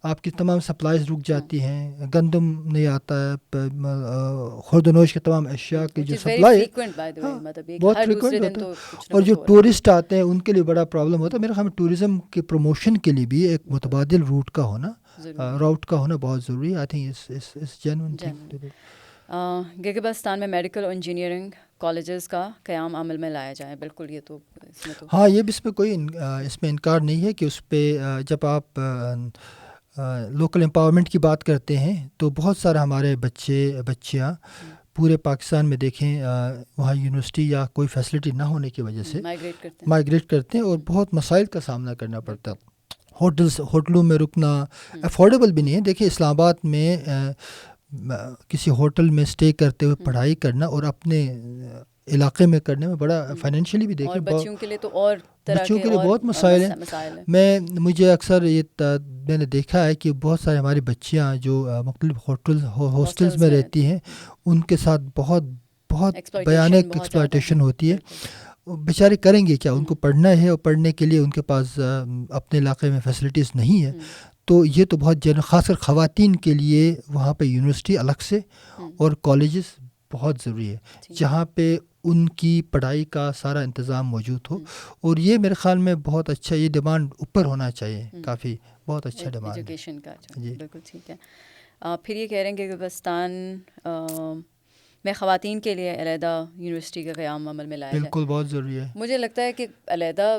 آپ کی تمام سپلائیز رک جاتی ہیں، گندم نہیں آتا ہے، خورد و نوش کے تمام اشیاء کی جو سپلائی ہے بہت فریکوینٹ ہوتا ہے، اور جو ٹورسٹ آتے ہیں ان کے لیے بڑا پرابلم ہوتا ہے. میرے خیال میں ٹورزم کے پروموشن کے لیے بھی ایک متبادل روٹ کا ہونا بہت ضروری ہے. آئی تھنک اس جینوئن تھنگ. گلگت بلتستان میں میڈیکل اور انجینئرنگ کالجز کا قیام عمل میں لایا جائے. بالکل، یہ تو اس میں تو ہاں، یہ بھی اس میں کوئی اس میں انکار نہیں ہے کہ اس پہ جب آپ لوکل امپاورمنٹ کی بات کرتے ہیں تو بہت سارے ہمارے بچیاں پورے پاکستان میں دیکھیں وہاں یونیورسٹی یا کوئی فیسلٹی نہ ہونے کی وجہ سے مائیگریٹ کرتے ہیں، اور بہت مسائل کا سامنا کرنا پڑتا ہے. ہوٹلوں میں رکنا افورڈیبل بھی نہیں ہے. دیکھیں اسلام آباد میں کسی ہوٹل میں اسٹے کرتے ہوئے پڑھائی کرنا اور اپنے علاقے میں کرنے میں بڑا فائنینشلی بھی دیکھیں، بچوں کے لیے تو اور بچوں کے لیے بہت مسائل ہیں. مجھے اکثر میں نے دیکھا ہے کہ بہت سارے ہماری بچیاں جو مختلف ہاسٹلز میں رہتی ہیں، ان کے ساتھ بہت بھیانک ایکسپلائٹیشن ہوتی ہے. بیچارے کریں گے کیا؟ ان کو پڑھنا ہے، اور پڑھنے کے لیے ان کے پاس اپنے علاقے میں فیسلٹیز نہیں ہے. تو یہ تو بہت خاص کر خواتین کے لیے وہاں پہ یونیورسٹی الگ سے اور کالجز بہت ضروری ہے، جہاں پہ ان کی پڑھائی کا سارا انتظام موجود ہو. اور یہ میرے خیال میں بہت اچھا، یہ ڈیمانڈ اوپر ہونا چاہیے، کافی بہت اچھا ڈیمانڈ ایجوکیشن کا. جی بالکل ٹھیک ہے. پھر یہ کہہ رہے ہیں کہ بلتستان میں خواتین کے لیے علیحدہ یونیورسٹی کا قیام عمل میں لایا جائے. بالکل بہت ضروری ہے. مجھے لگتا ہے کہ علیحدہ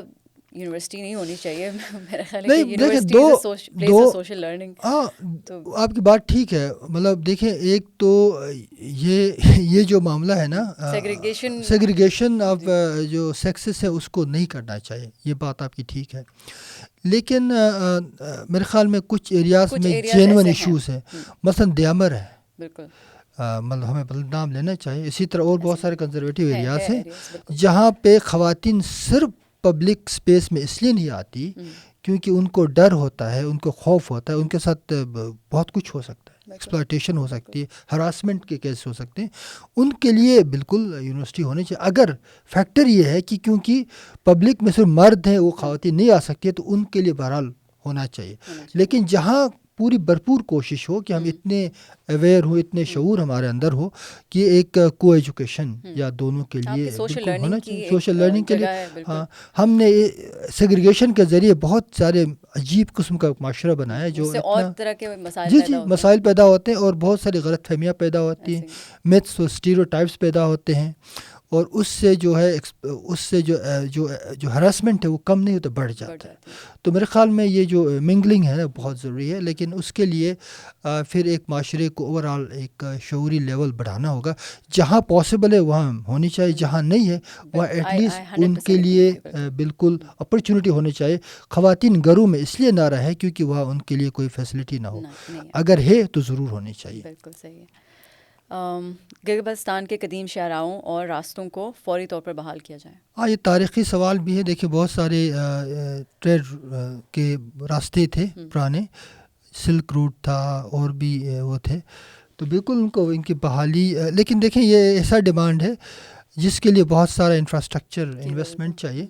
یونیورسٹی نہیں ہونی چاہیے. میرا خیال ہے نہیں، کہ یونیورسٹی از سوشل لرننگ. ہاں، آپ کی بات ٹھیک ہے. مطلب دیکھیں، ایک تو یہ جو معاملہ ہے نا، سیگریگیشن آف جو سیکسز ہے، اس کو نہیں کرنا چاہیے. یہ بات آپ کی ٹھیک ہے، لیکن میرے خیال میں کچھ ایریاز میں جینوئن ایشوز ہیں. مثلا دیامر ہے، بالکل مطلب ہمیں نام لینا چاہیے. اسی طرح اور بہت سارے کنزرویٹیو ایریاز ہیں جہاں پہ خواتین صرف پبلک اسپیس میں اس لیے نہیں آتی کیونکہ ان کو ڈر ہوتا ہے، ان کو خوف ہوتا ہے. ان کے ساتھ بہت کچھ ہو سکتا ہے، ایکسپلائٹیشن ہو سکتی ہے، ہراسمنٹ کے کیس ہو سکتے ہیں. ان کے لیے بالکل یونیورسٹی ہونی چاہیے. اگر فیکٹر یہ ہے کہ کیونکہ پبلک میں صرف مرد ہیں، وہ خواتین نہیں آ سکتی، تو ان کے لیے بہرحال ہونا چاہیے. لیکن جہاں پوری بھرپور کوشش ہو کہ ہم اتنے اویئر ہوں، اتنے شعور ہمارے اندر ہو کہ ایک کو ایجوکیشن یا دونوں کے لیے بالکل ہونا چاہیے، سوشل لرننگ کے لیے. ہاں، ہم نے سیگریگیشن کے ذریعے بہت سارے عجیب قسم کا معاشرہ بنایا جو اور طرح کے مسائل پیدا ہوتے ہیں، اور بہت ساری غلط فہمیاں پیدا ہوتی ہیں، میتھس اور اسٹیریوٹائپس پیدا ہوتے ہیں. اور اس سے جو ہے جو ہراسمنٹ ہے وہ کم نہیں ہوتا، بڑھ جاتا ہے. تو میرے خیال میں یہ جو منگلنگ ہے نا بہت ضروری ہے، لیکن اس کے لیے پھر ایک معاشرے کو اوور آل ایک شعوری لیول بڑھانا ہوگا. جہاں پاسبل ہے وہاں ہونی چاہیے، جہاں نہیں ہے وہاں ایٹ لیسٹ ان کے لیے بالکل اپرچونٹی ہونی چاہیے. خواتین گھروں میں اس لیے نہ رہے کیونکہ وہاں ان کے لیے کوئی فیسلٹی نہ ہو، اگر ہے تو ضرور ہونی چاہیے. بالکل صحیح ہے. گلگت بلتستان کے قدیم شاہراہوں اور راستوں کو فوری طور پر بحال کیا جائے. ہاں یہ تاریخی سوال بھی ہے. دیکھیے بہت سارے ٹریڈ کے راستے تھے پرانے، سلک روٹ تھا اور بھی وہ تھے، تو بالکل ان کو ان کی بحالی. لیکن دیکھیں یہ ایسا ڈیمانڈ ہے جس کے لیے بہت سارا انفراسٹرکچر انویسٹمنٹ چاہیے.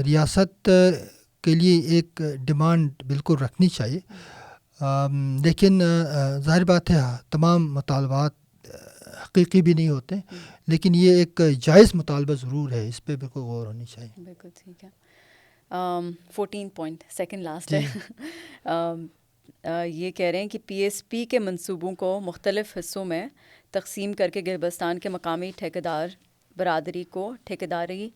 ریاست کے لیے ایک ڈیمانڈ بالکل رکھنی چاہیے، لیکن ظاہر بات ہے تمام مطالبات حقیقی بھی نہیں ہوتے، لیکن یہ ایک جائز مطالبہ ضرور ہے، اس پہ بالکل غور ہونی چاہیے. بالکل ٹھیک ہے. 14 پوائنٹ سیکنڈ لاسٹ ہے. یہ کہہ رہے ہیں کہ پی ایس پی کے منصوبوں کو مختلف حصوں میں تقسیم کر کے گلگت بلتستان کے مقامی ٹھیکیدار برادری کو ٹھیکیداری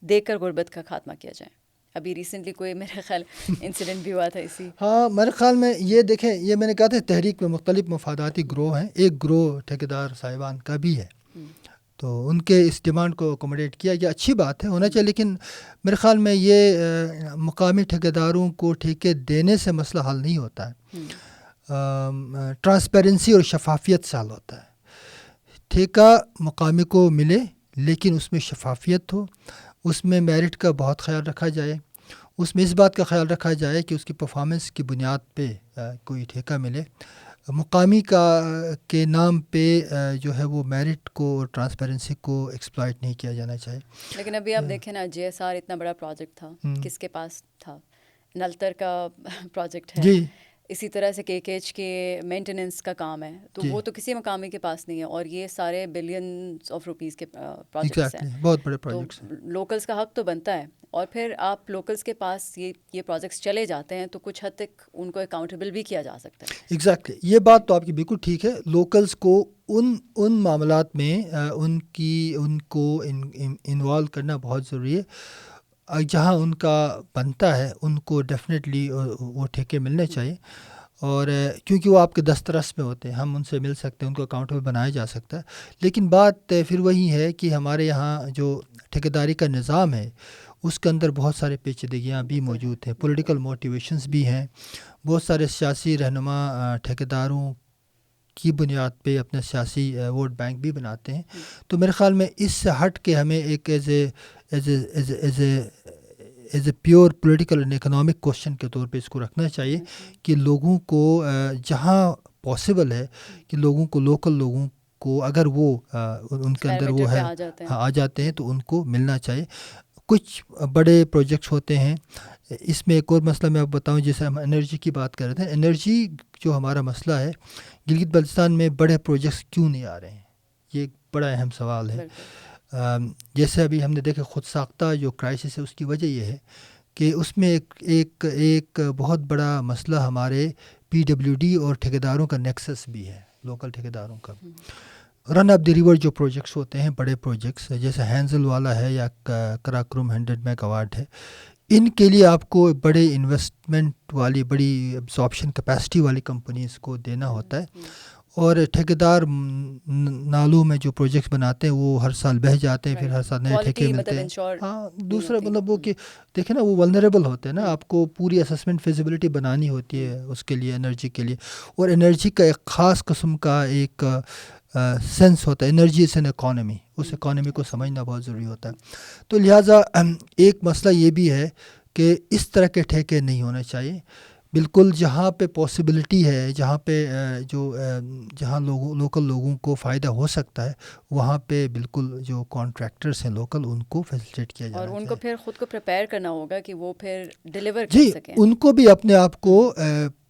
دے کر غربت کا خاتمہ کیا جائے. ابھی ریسنٹلی کوئی میرا خیال انسیڈنٹ بھی ہوا تھا اسی. ہاں میرے خیال میں یہ دیکھیں، یہ میں نے کہا تھا تحریک میں مختلف مفاداتی گروہ ہیں، ایک گروہ ٹھیکیدار صاحبان کا بھی ہے، تو ان کے اس ڈیمانڈ کو اکوموڈیٹ کیا گیا، اچھی بات ہے، ہونا چاہیے. لیکن میرے خیال میں یہ مقامی ٹھیکیداروں کو ٹھیکے دینے سے مسئلہ حل نہیں ہوتا ہے، ٹرانسپیرنسی اور شفافیت سے حل ہوتا ہے. ٹھیکہ مقامی کو ملے لیکن اس میں شفافیت ہو، اس میں میرٹ کا بہت خیال رکھا جائے، اس میں اس بات کا خیال رکھا جائے کہ اس کی پرفارمنس کی بنیاد پہ کوئی ٹھیکہ ملے. مقامی کے نام پہ جو ہے وہ میرٹ کو اور ٹرانسپیرنسی کو ایکسپلائٹ نہیں کیا جانا چاہیے. لیکن ابھی آپ دیکھیں نا جے ایس آر اتنا بڑا پروجیکٹ تھا، کس کے پاس تھا؟ نلتر کا پروجیکٹ ہے جی، اسی طرح سے کے ایچ کے مینٹیننس کا کام ہے، تو وہ تو کسی مقامی کے پاس نہیں ہے، اور یہ سارے بلینس آف روپیز کے پروجیکٹس ہیں، بہت بڑے پروجیکٹس ہیں. لوکلس کا حق تو بنتا ہے، اور پھر آپ لوکلس کے پاس یہ پروجیکٹس چلے جاتے ہیں تو کچھ حد تک ان کو اکاؤنٹیبل بھی کیا جا سکتا ہے. ایگزیکٹلی، یہ بات تو آپ کی بالکل ٹھیک ہے. لوکلس کو ان معاملات میں ان کو انوالو کرنا بہت ضروری ہے. جہاں ان کا بنتا ہے ان کو ڈیفینیٹلی وہ ٹھیکے ملنے چاہیے، اور کیونکہ وہ آپ کے دسترس میں ہوتے ہیں، ہم ان سے مل سکتے ہیں، ان کو اکاؤنٹیبل بنایا جا سکتا ہے. لیکن بات پھر وہی ہے کہ ہمارے یہاں جو ٹھیکیداری کا نظام ہے اس کے اندر بہت سارے پیچیدگیاں بھی موجود ہیں، پولیٹیکل موٹیویشنز بھی ہیں. بہت سارے سیاسی رہنما ٹھیکیداروں کی بنیاد پہ اپنے سیاسی ووٹ بینک بھی بناتے ہیں. تو میرے خیال میں اس سے ہٹ کے ہمیں ایک as a pure political and economic question کے طور پہ اس کو رکھنا چاہیے کہ لوگوں کو جہاں پاسبل ہے کہ لوگوں کو، لوکل لوگوں کو اگر وہ ان کے اندر وہ ہے آ جاتے ہیں تو ان کو ملنا چاہیے. کچھ بڑے پروجیکٹس ہوتے ہیں. اس میں ایک اور مسئلہ میں آپ بتاؤں، جیسے ہم انرجی کی بات کر رہے تھے، انرجی جو ہمارا مسئلہ ہے گلگت بلتستان میں بڑے پروجیکٹس کیوں نہیں آ رہے ہیں، یہ ایک بڑا اہم سوال ہے. جیسے ابھی ہم نے دیکھا خود ساختہ جو کرائسس ہے اس کی وجہ یہ ہے کہ اس میں ایک بہت بڑا مسئلہ ہمارے پی ڈبلیو ڈی اور ٹھیکیداروں کا نیکسس بھی ہے، لوکل ٹھیکیداروں کا. رن اپ دی ریور جو پروجیکٹس ہوتے ہیں، بڑے پروجیکٹس جیسے ہینزل والا ہے یا کراکرم 100 میگا واٹ ہے، ان کے لیے آپ کو بڑے انویسٹمنٹ والی، بڑی ابزارپشن کیپیسٹی والی کمپنیز کو دینا ہوتا ہے. اور ٹھیکیدار نالوں میں جو پروجیکٹس بناتے ہیں وہ ہر سال بہہ جاتے ہیں، پھر ہر سال نئے ٹھیکے ملتے ہیں. ہاں دوسرا مطلب وہ کہ دیکھیں نا وہ ولنریبل ہوتے ہیں نا، آپ کو پوری اسسمنٹ فیزیبلٹی بنانی ہوتی ہے اس کے لیے، انرجی کے لیے. اور انرجی کا ایک خاص قسم کا ایک سینس ہوتا ہے، انرجی از این اکانومی، اس اکانومی کو سمجھنا بہت ضروری ہوتا ہے. تو لہٰذا ایک مسئلہ یہ بھی ہے کہ اس طرح کے ٹھیکے نہیں ہونے چاہیے. بالکل جہاں پہ پاسبلٹی ہے، جہاں پہ جہاں لوکل لوگوں کو فائدہ ہو سکتا ہے، وہاں پہ بالکل جو کانٹریکٹرس ہیں لوکل ان کو فیسیلیٹیٹ کیا جانا چاہیے. اور ان کو پھر خود کو پریپیئر کرنا ہوگا کہ وہ پھر ڈیلیور کر سکیں. ان کو بھی اپنے آپ کو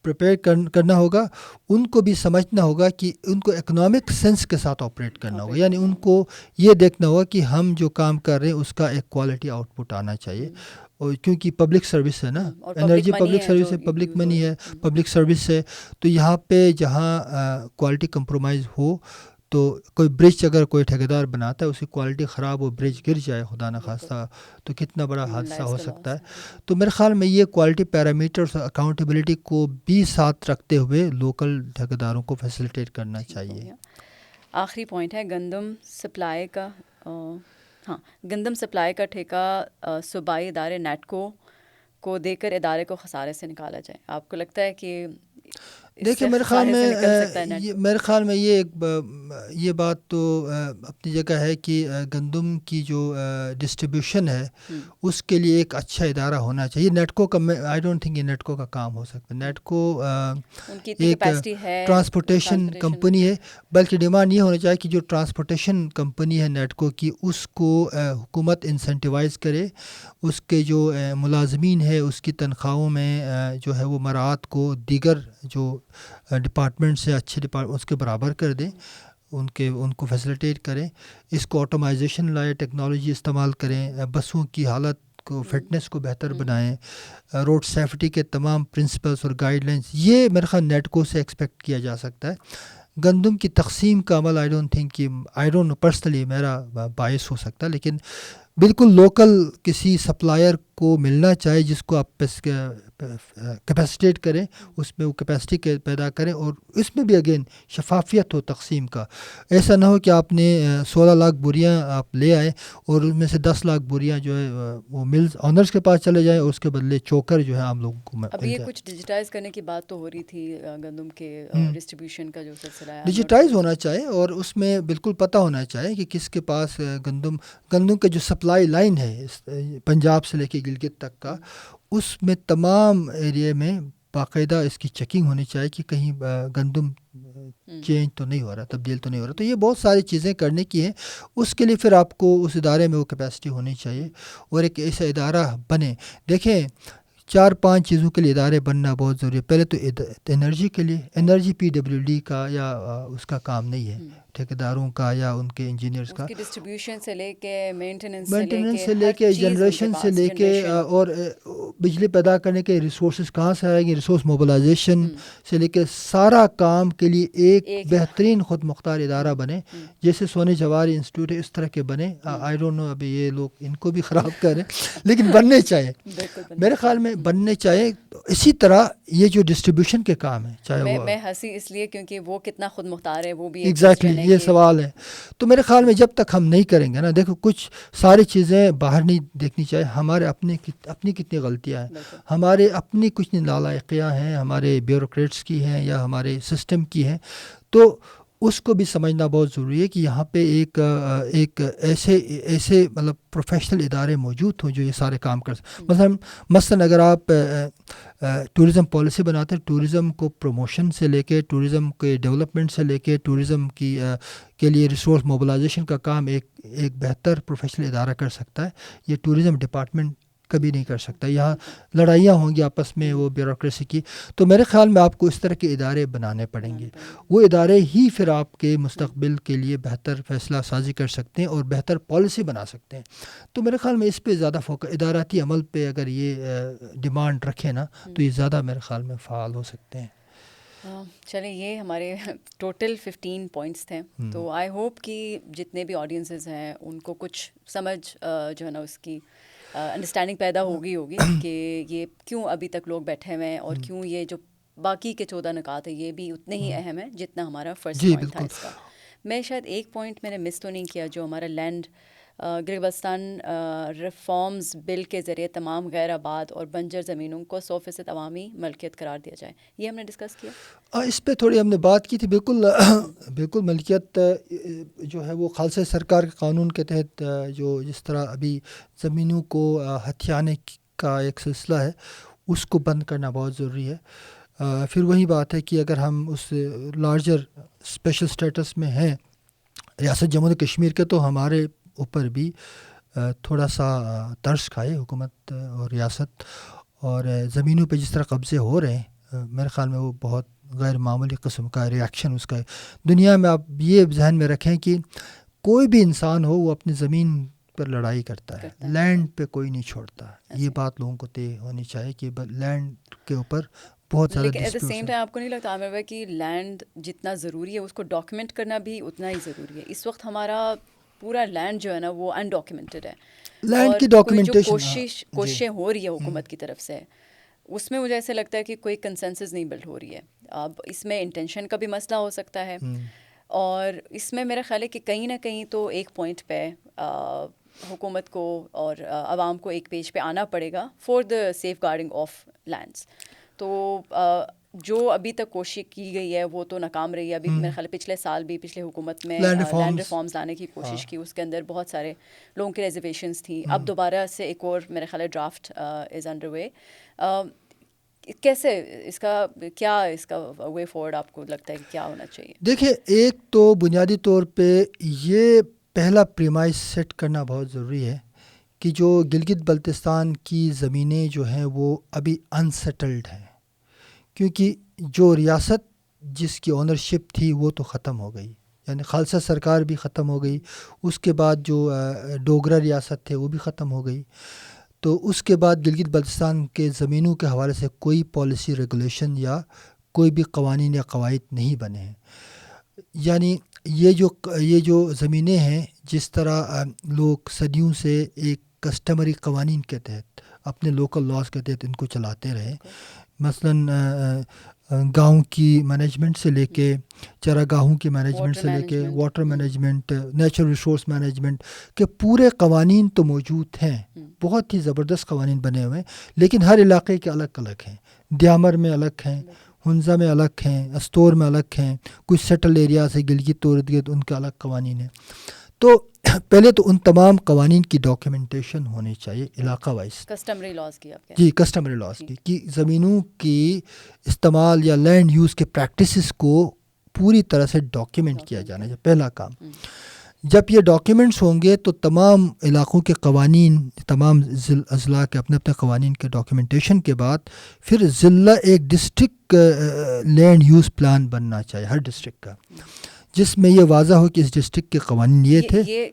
پریپیئر کرنا ہوگا، ان کو بھی سمجھنا ہوگا کہ ان کو اکنامک سینس کے ساتھ آپریٹ کرنا ہوگا. یعنی ان کو یہ دیکھنا ہوگا کہ ہم جو کام کر رہے ہیں اس کا ایک کوالٹی آؤٹ پٹ آنا چاہیے. اور کیونکہ پبلک سروس ہے نا، انرجی پبلک سروس ہے، پبلک منی ہے، پبلک سروس ہے، تو یہاں پہ جہاں کوالٹی کمپرومائز ہو تو تو کوئی برج اگر کوئی ٹھیکیدار بناتا ہے، اس کی کوالٹی خراب ہو، برج گر جائے خدا نخواستہ، تو کتنا بڑا حادثہ ہو سکتا ہے. تو میرے خیال میں یہ کوالٹی پیرامیٹرز اکاؤنٹیبلٹی کو بھی ساتھ رکھتے ہوئے لوکل ٹھیکیداروں کو فیسیلیٹیٹ کرنا چاہیے. آخری پوائنٹ ہے گندم سپلائی کا. ہاں، گندم سپلائی کا ٹھیکہ صوبائی ادارے نیٹکو کو دے کر ادارے کو خسارے سے نکالا جائے. آپ کو لگتا ہے کہ دیکھیں میرے خیال میں یہ بات تو اپنی جگہ ہے کہ گندم کی جو ڈسٹریبیوشن ہے اس کے لیے ایک اچھا ادارہ ہونا چاہیے. نیٹکو کا آئی ڈونٹ تھنک یہ نیٹکو کا کام ہو سکتا. نیٹکو ایک ٹرانسپورٹیشن کمپنی ہے، بلکہ ڈیمانڈ یہ ہونا چاہیے کہ جو ٹرانسپورٹیشن کمپنی ہے نیٹکو کی، اس کو حکومت انسینٹیوائز کرے، اس کے جو ملازمین ہے اس کی تنخواہوں میں جو ہے وہ مراعات کو دیگر جو ڈپارٹمنٹ سے اچھے اس کے برابر کر دیں، ان کو فیسیلیٹیٹ کریں. اس کو آٹومائزیشن لائے، ٹیکنالوجی استعمال کریں، بسوں کی حالت کو، فٹنس کو بہتر بنائیں، روڈ سیفٹی کے تمام پرنسپلس اور گائیڈ لائنس، یہ میرے خیال نیٹکو سے ایکسپیکٹ کیا جا سکتا ہے. گندم کی تقسیم کا عمل آئی ڈونٹ نو پرسنلی میرا باعث ہو سکتا ہے، لیکن بالکل لوکل کسی سپلائر کو ملنا چاہے جس کو آپ کیپیسیٹیٹ کریں، اس میں وہ کیپیسٹی پیدا کریں، اور اس میں بھی اگین شفافیت ہو تقسیم کا. ایسا نہ ہو کہ آپ نے 16 لاکھ بوریاں آپ لے آئے اور ان میں سے 10 لاکھ بوریاں جو ہے وہ ملز آنرز کے پاس چلے جائیں اور اس کے بدلے چوکر جو ہے عام لوگوں کو مل اب یہ جائے. کچھ ڈیجیٹائز کرنے کی بات تو ہو رہی تھی گندم کے ڈسٹریبیوشن کا جو سلسلہ ہے، ڈیجیٹائز ہونا چاہیے اور اس میں بالکل پتہ ہونا چاہیے کہ کس کے پاس گندم کا جو سپلائی لائن ہے پنجاب سے لے کے گلگت تک کا، اس میں تمام ایریا میں باقاعدہ اس کی چیکنگ ہونی چاہیے کہ کہیں گندم چینج تو نہیں ہو رہا، تبدیل تو نہیں ہو رہا. تو یہ بہت ساری چیزیں کرنے کی ہیں. اس کے لیے پھر آپ کو اس ادارے میں وہ کیپیسٹی ہونی چاہیے اور ایک ایسا ادارہ بنے. دیکھیں 4-5 چیزوں کے لیے ادارے بننا بہت ضروری ہے. پہلے تو انرجی کے لیے، انرجی PWD کا یا اس کا کام نہیں ہے، ٹھیکیداروں کا یا ان کے انجینئرز کا. ڈسٹریبیوشن سے لے کے مینٹیننس سے لے کے جنریشن سے لے کے اور بجلی پیدا کرنے کے ریسورسز کہاں سے آئیں گے، ریسورس موبلائزیشن سے لے کے سارا کام کے لیے ایک بہترین خود مختار ادارہ بنے، جیسے سونے جوہری انسٹیٹیوٹ ہے اس طرح کے بنے. آئی ڈونٹ نو ابھی یہ لوگ ان کو بھی خراب کریں، لیکن بننے چاہیے، میرے خیال میں بننے چاہیے. اسی طرح یہ جو ڈسٹریبیوشن کے کام ہے، چاہے میں ہنسی اس لیے کیونکہ وہ کتنا خود مختار ہے، وہ بھی ایگزیکٹلی یہ سوال ہے. تو میرے خیال میں جب تک ہم نہیں کریں گے نا، دیکھو کچھ ساری چیزیں باہر نہیں دیکھنی چاہیے. ہمارے اپنی کتنی غلطیاں ہیں، ہمارے اپنی کچھ نالائقیاں ہیں، ہمارے بیوروکریٹس کی ہیں یا ہمارے سسٹم کی ہیں. تو اس کو بھی سمجھنا بہت ضروری ہے کہ یہاں پہ ایک ایسے مطلب پروفیشنل ادارے موجود ہوں جو یہ سارے کام کر سکیں. مثلاً اگر آپ ٹورزم پالیسی بناتے ہیں، ٹورزم کو پروموشن سے لے کے، ٹورزم کے ڈیولپمنٹ سے لے کے، ٹورزم کے لیے ریسورس موبلائزیشن کا کام ایک بہتر پروفیشنل ادارہ کر سکتا ہے. یہ ٹورزم ڈپارٹمنٹ کبھی نہیں کر سکتا. یہاں لڑائیاں ہوں گی آپس میں وہ بیوروکریسی کی. تو میرے خیال میں آپ کو اس طرح کے ادارے بنانے پڑیں گے. وہ ادارے ہی پھر آپ کے مستقبل کے لیے بہتر فیصلہ سازی کر سکتے ہیں اور بہتر پالیسی بنا سکتے ہیں. تو میرے خیال میں اس پہ زیادہ اداراتی عمل پہ اگر یہ ڈیمانڈ رکھے نا تو یہ زیادہ میرے خیال میں فعال ہو سکتے ہیں. چلیں، یہ ہمارے ٹوٹل 15 پوائنٹس تھے. تو آئی ہوپ کہ جتنے بھی آڈینسز ہیں ان کو کچھ سمجھ جو ہے نا اس کی انڈرسٹینڈنگ پیدا ہوگی کہ یہ کیوں ابھی تک لوگ بیٹھے ہوئے ہیں اور کیوں یہ جو باقی کے 14 نکات ہیں یہ بھی اتنے ہی اہم ہیں جتنا ہمارا فرسٹ پوائنٹ تھا اس کا. میں شاید ایک پوائنٹ میں نے مس تو نہیں کیا، جو ہمارا لینڈ گلگت بلتستان ریفارمز بل کے ذریعے تمام غیر آباد اور بنجر زمینوں کو 100% عوامی ملکیت قرار دیا جائے. یہ ہم نے ڈسکس کیا. اس پہ تھوڑی ہم نے بات کی تھی. بالکل ملکیت جو ہے وہ خالصہ سرکار کے قانون کے تحت جو جس طرح ابھی زمینوں کو ہتھیانے کا ایک سلسلہ ہے، اس کو بند کرنا بہت ضروری ہے. پھر وہی بات ہے کہ اگر ہم اس لارجر اسپیشل اسٹیٹس میں ہیں ریاست جموں و کشمیر کے، تو ہمارے اوپر بھی تھوڑا سا ترس کھائے حکومت اور ریاست. اور زمینوں پہ جس طرح قبضے ہو رہے ہیں، میرے خیال میں وہ بہت غیر معمولی قسم کا ریاکشن اس کا ہے. دنیا میں آپ یہ ذہن میں رکھیں کہ کوئی بھی انسان ہو وہ اپنی زمین پر لڑائی کرتا ہے، لینڈ پہ کوئی نہیں چھوڑتا. یہ بات لوگوں کو طے ہونی چاہیے کہ لینڈ کے اوپر بہت زیادہ لیکن ایٹ دا ڈسپیوٹس سیم ہیں. ٹائم آپ کو نہیں لگتا عامر بھائی کہ لینڈ جتنا ضروری ہے اس کو ڈاکیومنٹ کرنا بھی اتنا ہی ضروری ہے؟ اس وقت ہمارا پورا لینڈ جو ہے نا وہ انڈاکیومنٹڈ ہے، لینڈ اور کی کوئی جو ڈاکیومنٹیشن. کوششیں ہو رہی ہے حکومت کی طرف سے، اس میں مجھے ایسے لگتا ہے کہ کوئی کنسنسس نہیں بلڈ ہو رہی ہے. اب اس میں انٹینشن کا بھی مسئلہ ہو سکتا ہے، اور اس میں میرا خیال ہے کہ کہیں نہ کہیں تو ایک پوائنٹ پہ حکومت کو اور عوام کو ایک پیج پہ آنا پڑے گا for the safeguarding of lands. تو جو ابھی تک کوشش کی گئی ہے وہ تو ناکام رہی ہے. ابھی میرے خیال پچھلے سال بھی پچھلے حکومت میں لینڈ ریفارمز لانے کی کوشش کی، اس کے اندر بہت سارے لوگوں کی ریزرویشنز تھیں. اب دوبارہ سے ایک اور میرے خیال ہے ڈرافٹ از انڈر وے. کیسے اس کا وے فارورڈ آپ کو لگتا ہے کہ کیا ہونا چاہیے؟ دیکھیں، ایک تو بنیادی طور پہ یہ پہلا پریمائز سیٹ کرنا بہت ضروری ہے کہ جو گلگت بلتستان کی زمینیں جو ہیں وہ ابھی انسیٹلڈ ہیں، کیونکہ جو ریاست جس کی اونرشپ تھی وہ تو ختم ہو گئی، یعنی خالصہ سرکار بھی ختم ہو گئی. اس کے بعد جو ڈوگرا ریاست تھے وہ بھی ختم ہو گئی. تو اس کے بعد گلگت بلتستان کے زمینوں کے حوالے سے کوئی پالیسی ریگولیشن یا کوئی بھی قوانین یا قواعد نہیں بنے ہیں. یعنی یہ جو زمینیں ہیں، جس طرح لوگ صدیوں سے ایک کسٹمری قوانین کے تحت، اپنے لوکل لاز کے تحت ان کو چلاتے رہے. مثلاً گاؤں کی مینجمنٹ سے لے کے چراگاہوں کی مینجمنٹ سے لے کے water management, natural resource management کے پورے قوانین تو موجود ہیں، بہت ہی زبردست قوانین بنے ہوئے ہیں، لیکن ہر علاقے کے الگ الگ ہیں. دیامر میں الگ ہیں، ہنزا میں الگ ہیں، استور میں الگ ہیں، کچھ سیٹل ایریاز ہے گلگت اور ارد گرد، ان کے الگ قوانین ہیں. تو پہلے تو ان تمام قوانین کی ڈاکیومنٹیشن ہونی چاہیے علاقہ وائز. کسٹمری لاز کی آپ جی، کسٹمری لاز کی کہ زمینوں کی استعمال یا لینڈ یوز کے پریکٹسز کو پوری طرح سے ڈاکیومنٹ کیا جانا ہے، پہلا کام. جب یہ ڈاکیومنٹس ہوں گے تو تمام علاقوں کے قوانین، تمام اضلاع کے اپنے اپنے قوانین کے ڈاکیومنٹیشن کے بعد پھر ضلع ایک ڈسٹرکٹ لینڈ یوز پلان بننا چاہیے ہر ڈسٹرکٹ کا، جس میں یہ واضح ہو کہ اس ڈسٹرکٹ کے قوانین یہ تھے. یہ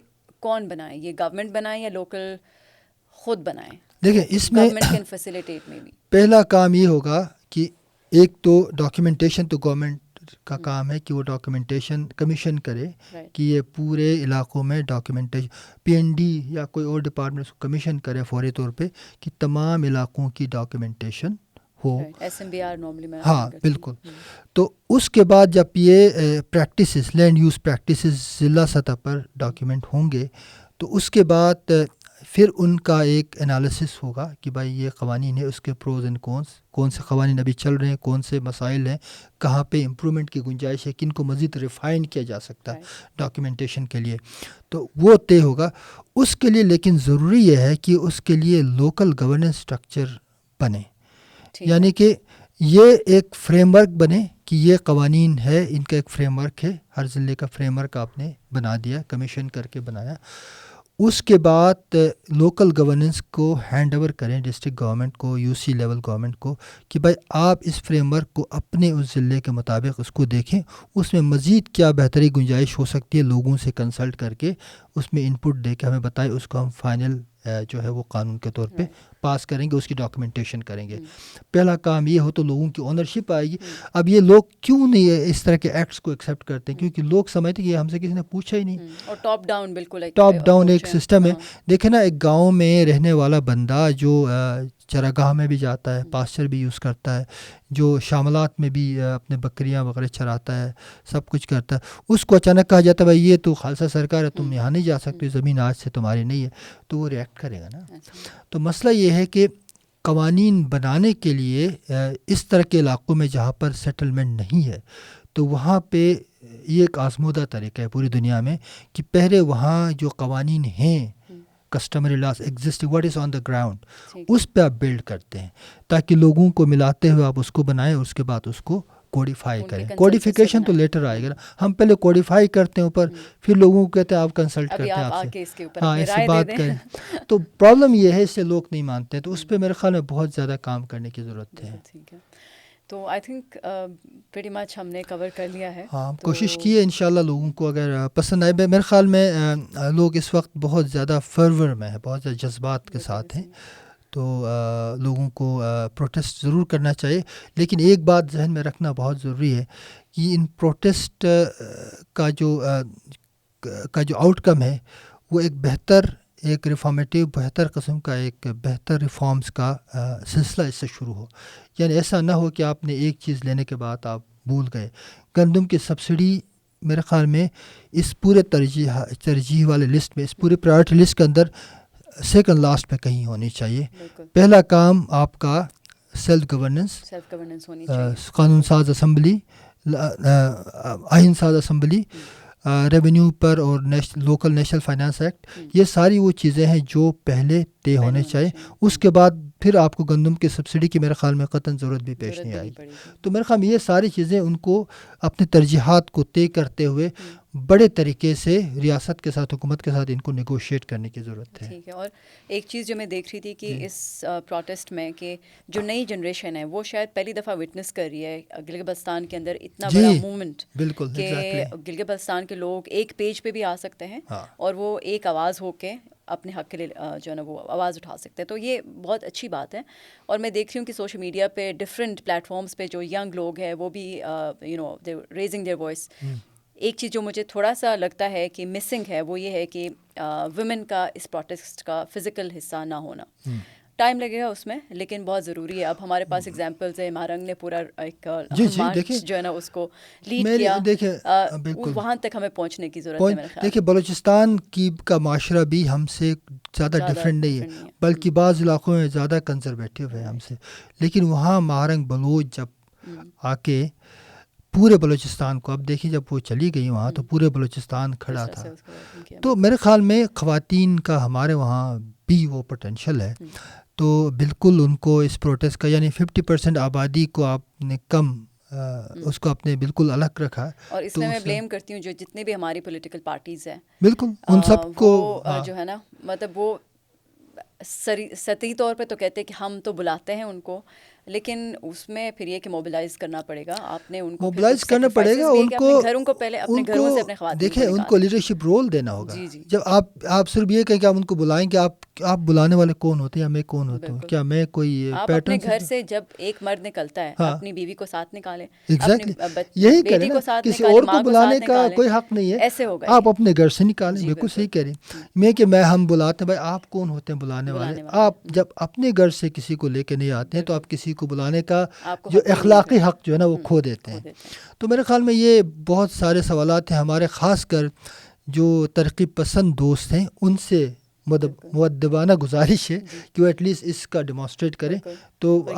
کون بنائے؟ یہ گورنمنٹ بنائے یا لوکل خود بنائے؟ دیکھیں، اس میں پہلا کام یہ ہوگا کہ ایک تو ڈاکیومنٹیشن تو گورنمنٹ کا کام ہے کہ وہ ڈاکیومنٹیشن کمیشن کرے کہ یہ پورے علاقوں میں ڈاکیومنٹیشن، پی این ڈی یا کوئی اور ڈپارٹمنٹ اس کو کمیشن کرے فوری طور پہ کہ تمام علاقوں کی ڈاکیومنٹیشن ہو. ہاں بالکل. تو اس کے بعد جب یہ پریکٹسز، لینڈ یوز پریکٹسز ضلع سطح پر ڈاکیومنٹ ہوں گے تو اس کے بعد پھر ان کا ایک انالیسس ہوگا کہ بھائی یہ قوانین ہے، اس کے پروز اینڈ کونس، کون سے قوانین ابھی چل رہے ہیں، کون سے مسائل ہیں، کہاں پہ امپرومنٹ کی گنجائش ہے، کن کو مزید ریفائن کیا جا سکتا ہے ڈاکیومنٹیشن کے لیے. تو وہ طے ہوگا اس کے لیے. لیکن ضروری یہ ہے کہ اس کے لیے لوکل گورننس اسٹرکچر بنے، یعنی کہ یہ ایک فریم ورک بنے کہ یہ قوانین ہے، ان کا ایک فریم ورک ہے، ہر ضلع کا فریم ورک آپ نے بنا دیا، کمیشن کر کے بنایا. اس کے بعد لوکل گورننس کو ہینڈ اوور کریں ڈسٹرکٹ گورنمنٹ کو، یو سی لیول گورنمنٹ کو کہ بھائی آپ اس فریم ورک کو اپنے اس ضلع کے مطابق اس کو دیکھیں، اس میں مزید کیا بہتری گنجائش ہو سکتی ہے، لوگوں سے کنسلٹ کر کے اس میں ان پٹ دے کے ہمیں بتائیں، اس کو ہم فائنل جو ہے وہ قانون کے طور پہ پاس کریں گے، اس کی ڈاکیومنٹیشن کریں گے. پہلا کام یہ ہو تو لوگوں کی اونرشپ آئے گی. اب یہ لوگ کیوں نہیں اس طرح کے ایکٹس کو ایکسیپٹ کرتے ہیں؟ کیونکہ لوگ سمجھتے ہیں کہ یہ ہم سے کسی نے پوچھا ہی نہیں، اور ٹاپ ڈاؤن بالکل ٹاپ ڈاؤن ایک سسٹم ہے. دیکھیں نا، ایک گاؤں میں رہنے والا بندہ جو چراگاہ میں بھی جاتا ہے، پاسچر بھی یوز کرتا ہے، جو شاملات میں بھی اپنے بکریاں وغیرہ چراتا ہے، سب کچھ کرتا ہے، اس کو اچانک کہا جاتا ہے بھائی یہ تو خالصہ سرکار ہے، تم یہاں نہیں جا سکتے، زمین آج سے تمہاری نہیں ہے، تو وہ ریئیکٹ کرے گا نا. تو مسئلہ یہ ہے کہ قوانین بنانے کے لیے اس طرح کے علاقوں میں جہاں پر سیٹلمنٹ نہیں ہے تو وہاں پہ یہ ایک آزمودہ طریقہ ہے پوری دنیا میں کہ پہلے وہاں جو قوانین ہیں، customary laws exist, what is on the ground, اس پہ آپ بلڈ کرتے ہیں تاکہ لوگوں کو ملاتے ہوئے آپ اس کو بنائیں، اس کے بعد اس کو کوڈیفائی کریں. کوڈیفیکیشن تو لیٹر آئے گا نا، ہم پہلے کوڈیفائی کرتے ہیں اوپر، پھر لوگوں کو کہتے ہیں آپ کنسلٹ کرتے ہیں آپ سے، ہاں اس سے بات کریں. تو پرابلم یہ ہے، اس سے لوگ نہیں مانتے ہیں. تو اس پہ میرے خیال میں بہت زیادہ کام کرنے کی ضرورت ہے. تو آئی تھنک پریٹی مچ ہم نے کور کر لیا ہے. ہاں، کوشش کی ہے انشاءاللہ لوگوں کو اگر پسند آئے. میرے خیال میں لوگ اس وقت بہت زیادہ فرور میں ہیں، بہت زیادہ جذبات کے ساتھ ہیں. تو لوگوں کو پروٹیسٹ ضرور کرنا چاہیے، لیکن ایک بات ذہن میں رکھنا بہت ضروری ہے کہ ان پروٹیسٹ کا جو آؤٹ کم ہے وہ ایک بہتر، ایک ریفارمیٹیو بہتر قسم کا ایک بہتر ریفارمز کا سلسلہ اس سے شروع ہو. یعنی ایسا نہ ہو کہ آپ نے ایک چیز لینے کے بعد آپ بھول گئے. گندم کی سبسڈی میرے خیال میں اس پورے ترجیح والے لسٹ میں، اس پورے پرائیورٹی لسٹ کے اندر سیکنڈ لاسٹ پہ کہیں ہونی چاہیے. پہلا کام آپ کا سیلف گورننس ہونی چاہیے، قانون ساز اسمبلی، آئین ساز اسمبلی، ریونیو پر اور لوکل نیشنل فائنانس ایکٹ، یہ ساری وہ چیزیں ہیں جو پہلے طے ہونے چاہیے. اس کے بعد پھر آپ کو گندم کی سبسڈی کی میرے خیال میں قطعاً ضرورت بھی پیش نہیں آئے گی. تو میرے خیال میں یہ ساری چیزیں ان کو اپنی ترجیحات کو طے کرتے ہوئے بڑے طریقے سے ریاست کے ساتھ، حکومت کے ساتھ ان کو نیگوشیٹ کرنے کی ضرورت ہے. ٹھیک ہے. اور ایک چیز جو میں دیکھ رہی تھی کہ اس پروٹیسٹ میں کہ جو نئی جنریشن ہے وہ شاید پہلی دفعہ وٹنس کر رہی ہے گلگت بلتستان کے اندر اتنا بڑا موومنٹ، بالکل کہ گلگت بلتستان کے لوگ ایک پیج پہ بھی آ سکتے ہیں اور وہ ایک آواز ہو کے اپنے حق کے لیے جو ہے نا وہ آواز اٹھا سکتے ہیں. تو یہ بہت اچھی بات ہے. اور میں دیکھ رہی ہوں کہ سوشل میڈیا پہ ڈفرینٹ پلیٹ فارمس پہ جو ینگ لوگ ہیں وہ بھی ریزنگ دیئر وائس. ایک چیز جو مجھے تھوڑا سا لگتا ہے کہ مسنگ ہے وہ یہ ہے کہ ویمن کا اس پروٹیسٹ کا فزیکل حصہ نہ ہونا. ٹائم لگے گا اس میں، لیکن بہت ضروری ہے. اب ہمارے پاس ایگزامپلز ہیں، مہارنگ نے پورا ایک مارچ جو ہے نا اس کو لیڈ کیا. وہاں تک ہمیں پہنچنے کی ضرورت ہے میرے خیال. دیکھیے بلوچستان کا معاشرہ بھی ہم سے زیادہ ڈفرینٹ نہیں ہے، بلکہ بعض علاقوں میں زیادہ کنزرویٹو ہے ہم سے. لیکن وہاں مہارنگ بلوچ جب آ کے پورے بلوچستان کو، اب دیکھیں جب وہ چلی گئی وہاں تو پورے بلوچستان کھڑا تھا. تو میرے خیال میں خواتین کا ہمارے وہاں بھی وہ پوٹینشیل ہے. تو بالکل ان کو اس پروٹیسٹ کا، یعنی 50% آبادی کو آپ نے کم اس کو آپ نے بالکل الگ رکھا. اور اس میں میں بلیم کرتی ہوں جو جتنے بھی ہماری پولیٹیکل پارٹیز ہیں، بالکل ان سب کو جو ہے نا مطلب وہ سطحی طور پہ تو کہتے ہیں کہ ہم تو بلاتے ہیں ان کو، لیکن اس میں پھر یہ کہ موبلائز کرنا پڑے گا. آپ نے ان کو موبلائز کرنا پڑے گا، ان کو گھروں کو پہلے اپنے گھروں سے اپنے خواتین دیکھیں، ان کو لیڈرشپ رول دینا ہوگا. جی جی. جب آپ صرف یہ کہیں کہ آپ ان کو بلائیں کہ آپ بلانے والے کون ہوتے ہیں یا میں کون ہوتا ہوں، کیا میں کوئی پیٹرن؟ اپنے گھر سے جب ایک مرد نکلتا ہے اپنی بیوی کو ساتھ نکالیں، یہی کریں نا، کسی اور کو بلانے کا کوئی حق نہیں ہے. ایسے ہوگا آپ اپنے گھر سے نکالیں. بالکل صحیح کہہ رہے ہیں. میں کہ ہم بلاتے ہیں، بھائی آپ کون ہوتے ہیں بلانے والے؟ آپ جب اپنے گھر سے کسی کو لے کے نہیں آتے ہیں تو آپ کسی کو بلانے کا جو اخلاقی حق جو ہے نا وہ کھو دیتے ہیں. تو میرے خیال میں یہ بہت سارے سوالات ہیں ہمارے، خاص کر جو ترقی پسند دوست ہیں ان سے مؤدبانہ گزارش ہے کہ وہ ایٹ لیسٹ اس کا ڈیمانسٹریٹ کریں. تو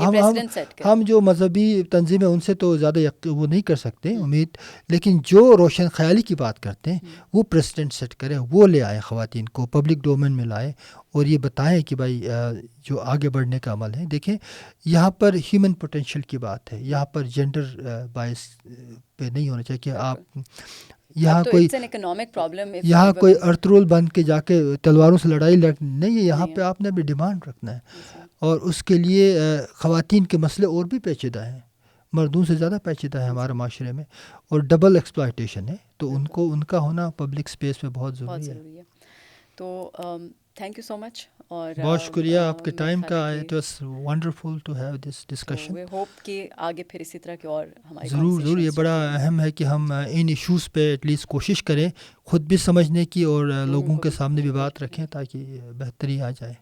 ہم جو مذہبی تنظیمیں ان سے تو زیادہ وہ نہیں کر سکتے امید، لیکن جو روشن خیالی کی بات کرتے ہیں وہ پریسیڈنٹ سیٹ کریں، وہ لے آئے خواتین کو پبلک ڈومین میں لائیں اور یہ بتائیں کہ بھائی جو آگے بڑھنے کا عمل ہے. دیکھیں یہاں پر ہیومن پوٹینشیل کی بات ہے، یہاں پر جینڈر بائس پہ نہیں ہونا چاہیے کہ آپ یہاں کوئی ارطغرل بن کے جا کے تلواروں سے لڑائی نہیں ہے. یہاں پہ آپ نے بھی ڈیمانڈ رکھنا ہے، اور اس کے لیے خواتین کے مسئلے اور بھی پیچیدہ ہیں، مردوں سے زیادہ پیچیدہ ہے ہمارے معاشرے میں، اور ڈبل ایکسپلائٹیشن ہے. تو ان کا ہونا پبلک اسپیس میں بہت ضروری ہے. تو تھینک یو سو مچ. اور بہت شکریہ آپ کے ٹائم کا. It was wonderful to have this discussion. We hope کہ آگے پھر اسی طرح کے اور ہماری ضرور. یہ بڑا اہم ہے کہ ہم ان ایشوز پہ ایٹ لیسٹ کوشش کریں خود بھی سمجھنے کی اور لوگوں کے سامنے بھی بات رکھیں تاکہ بہتری آ جائے.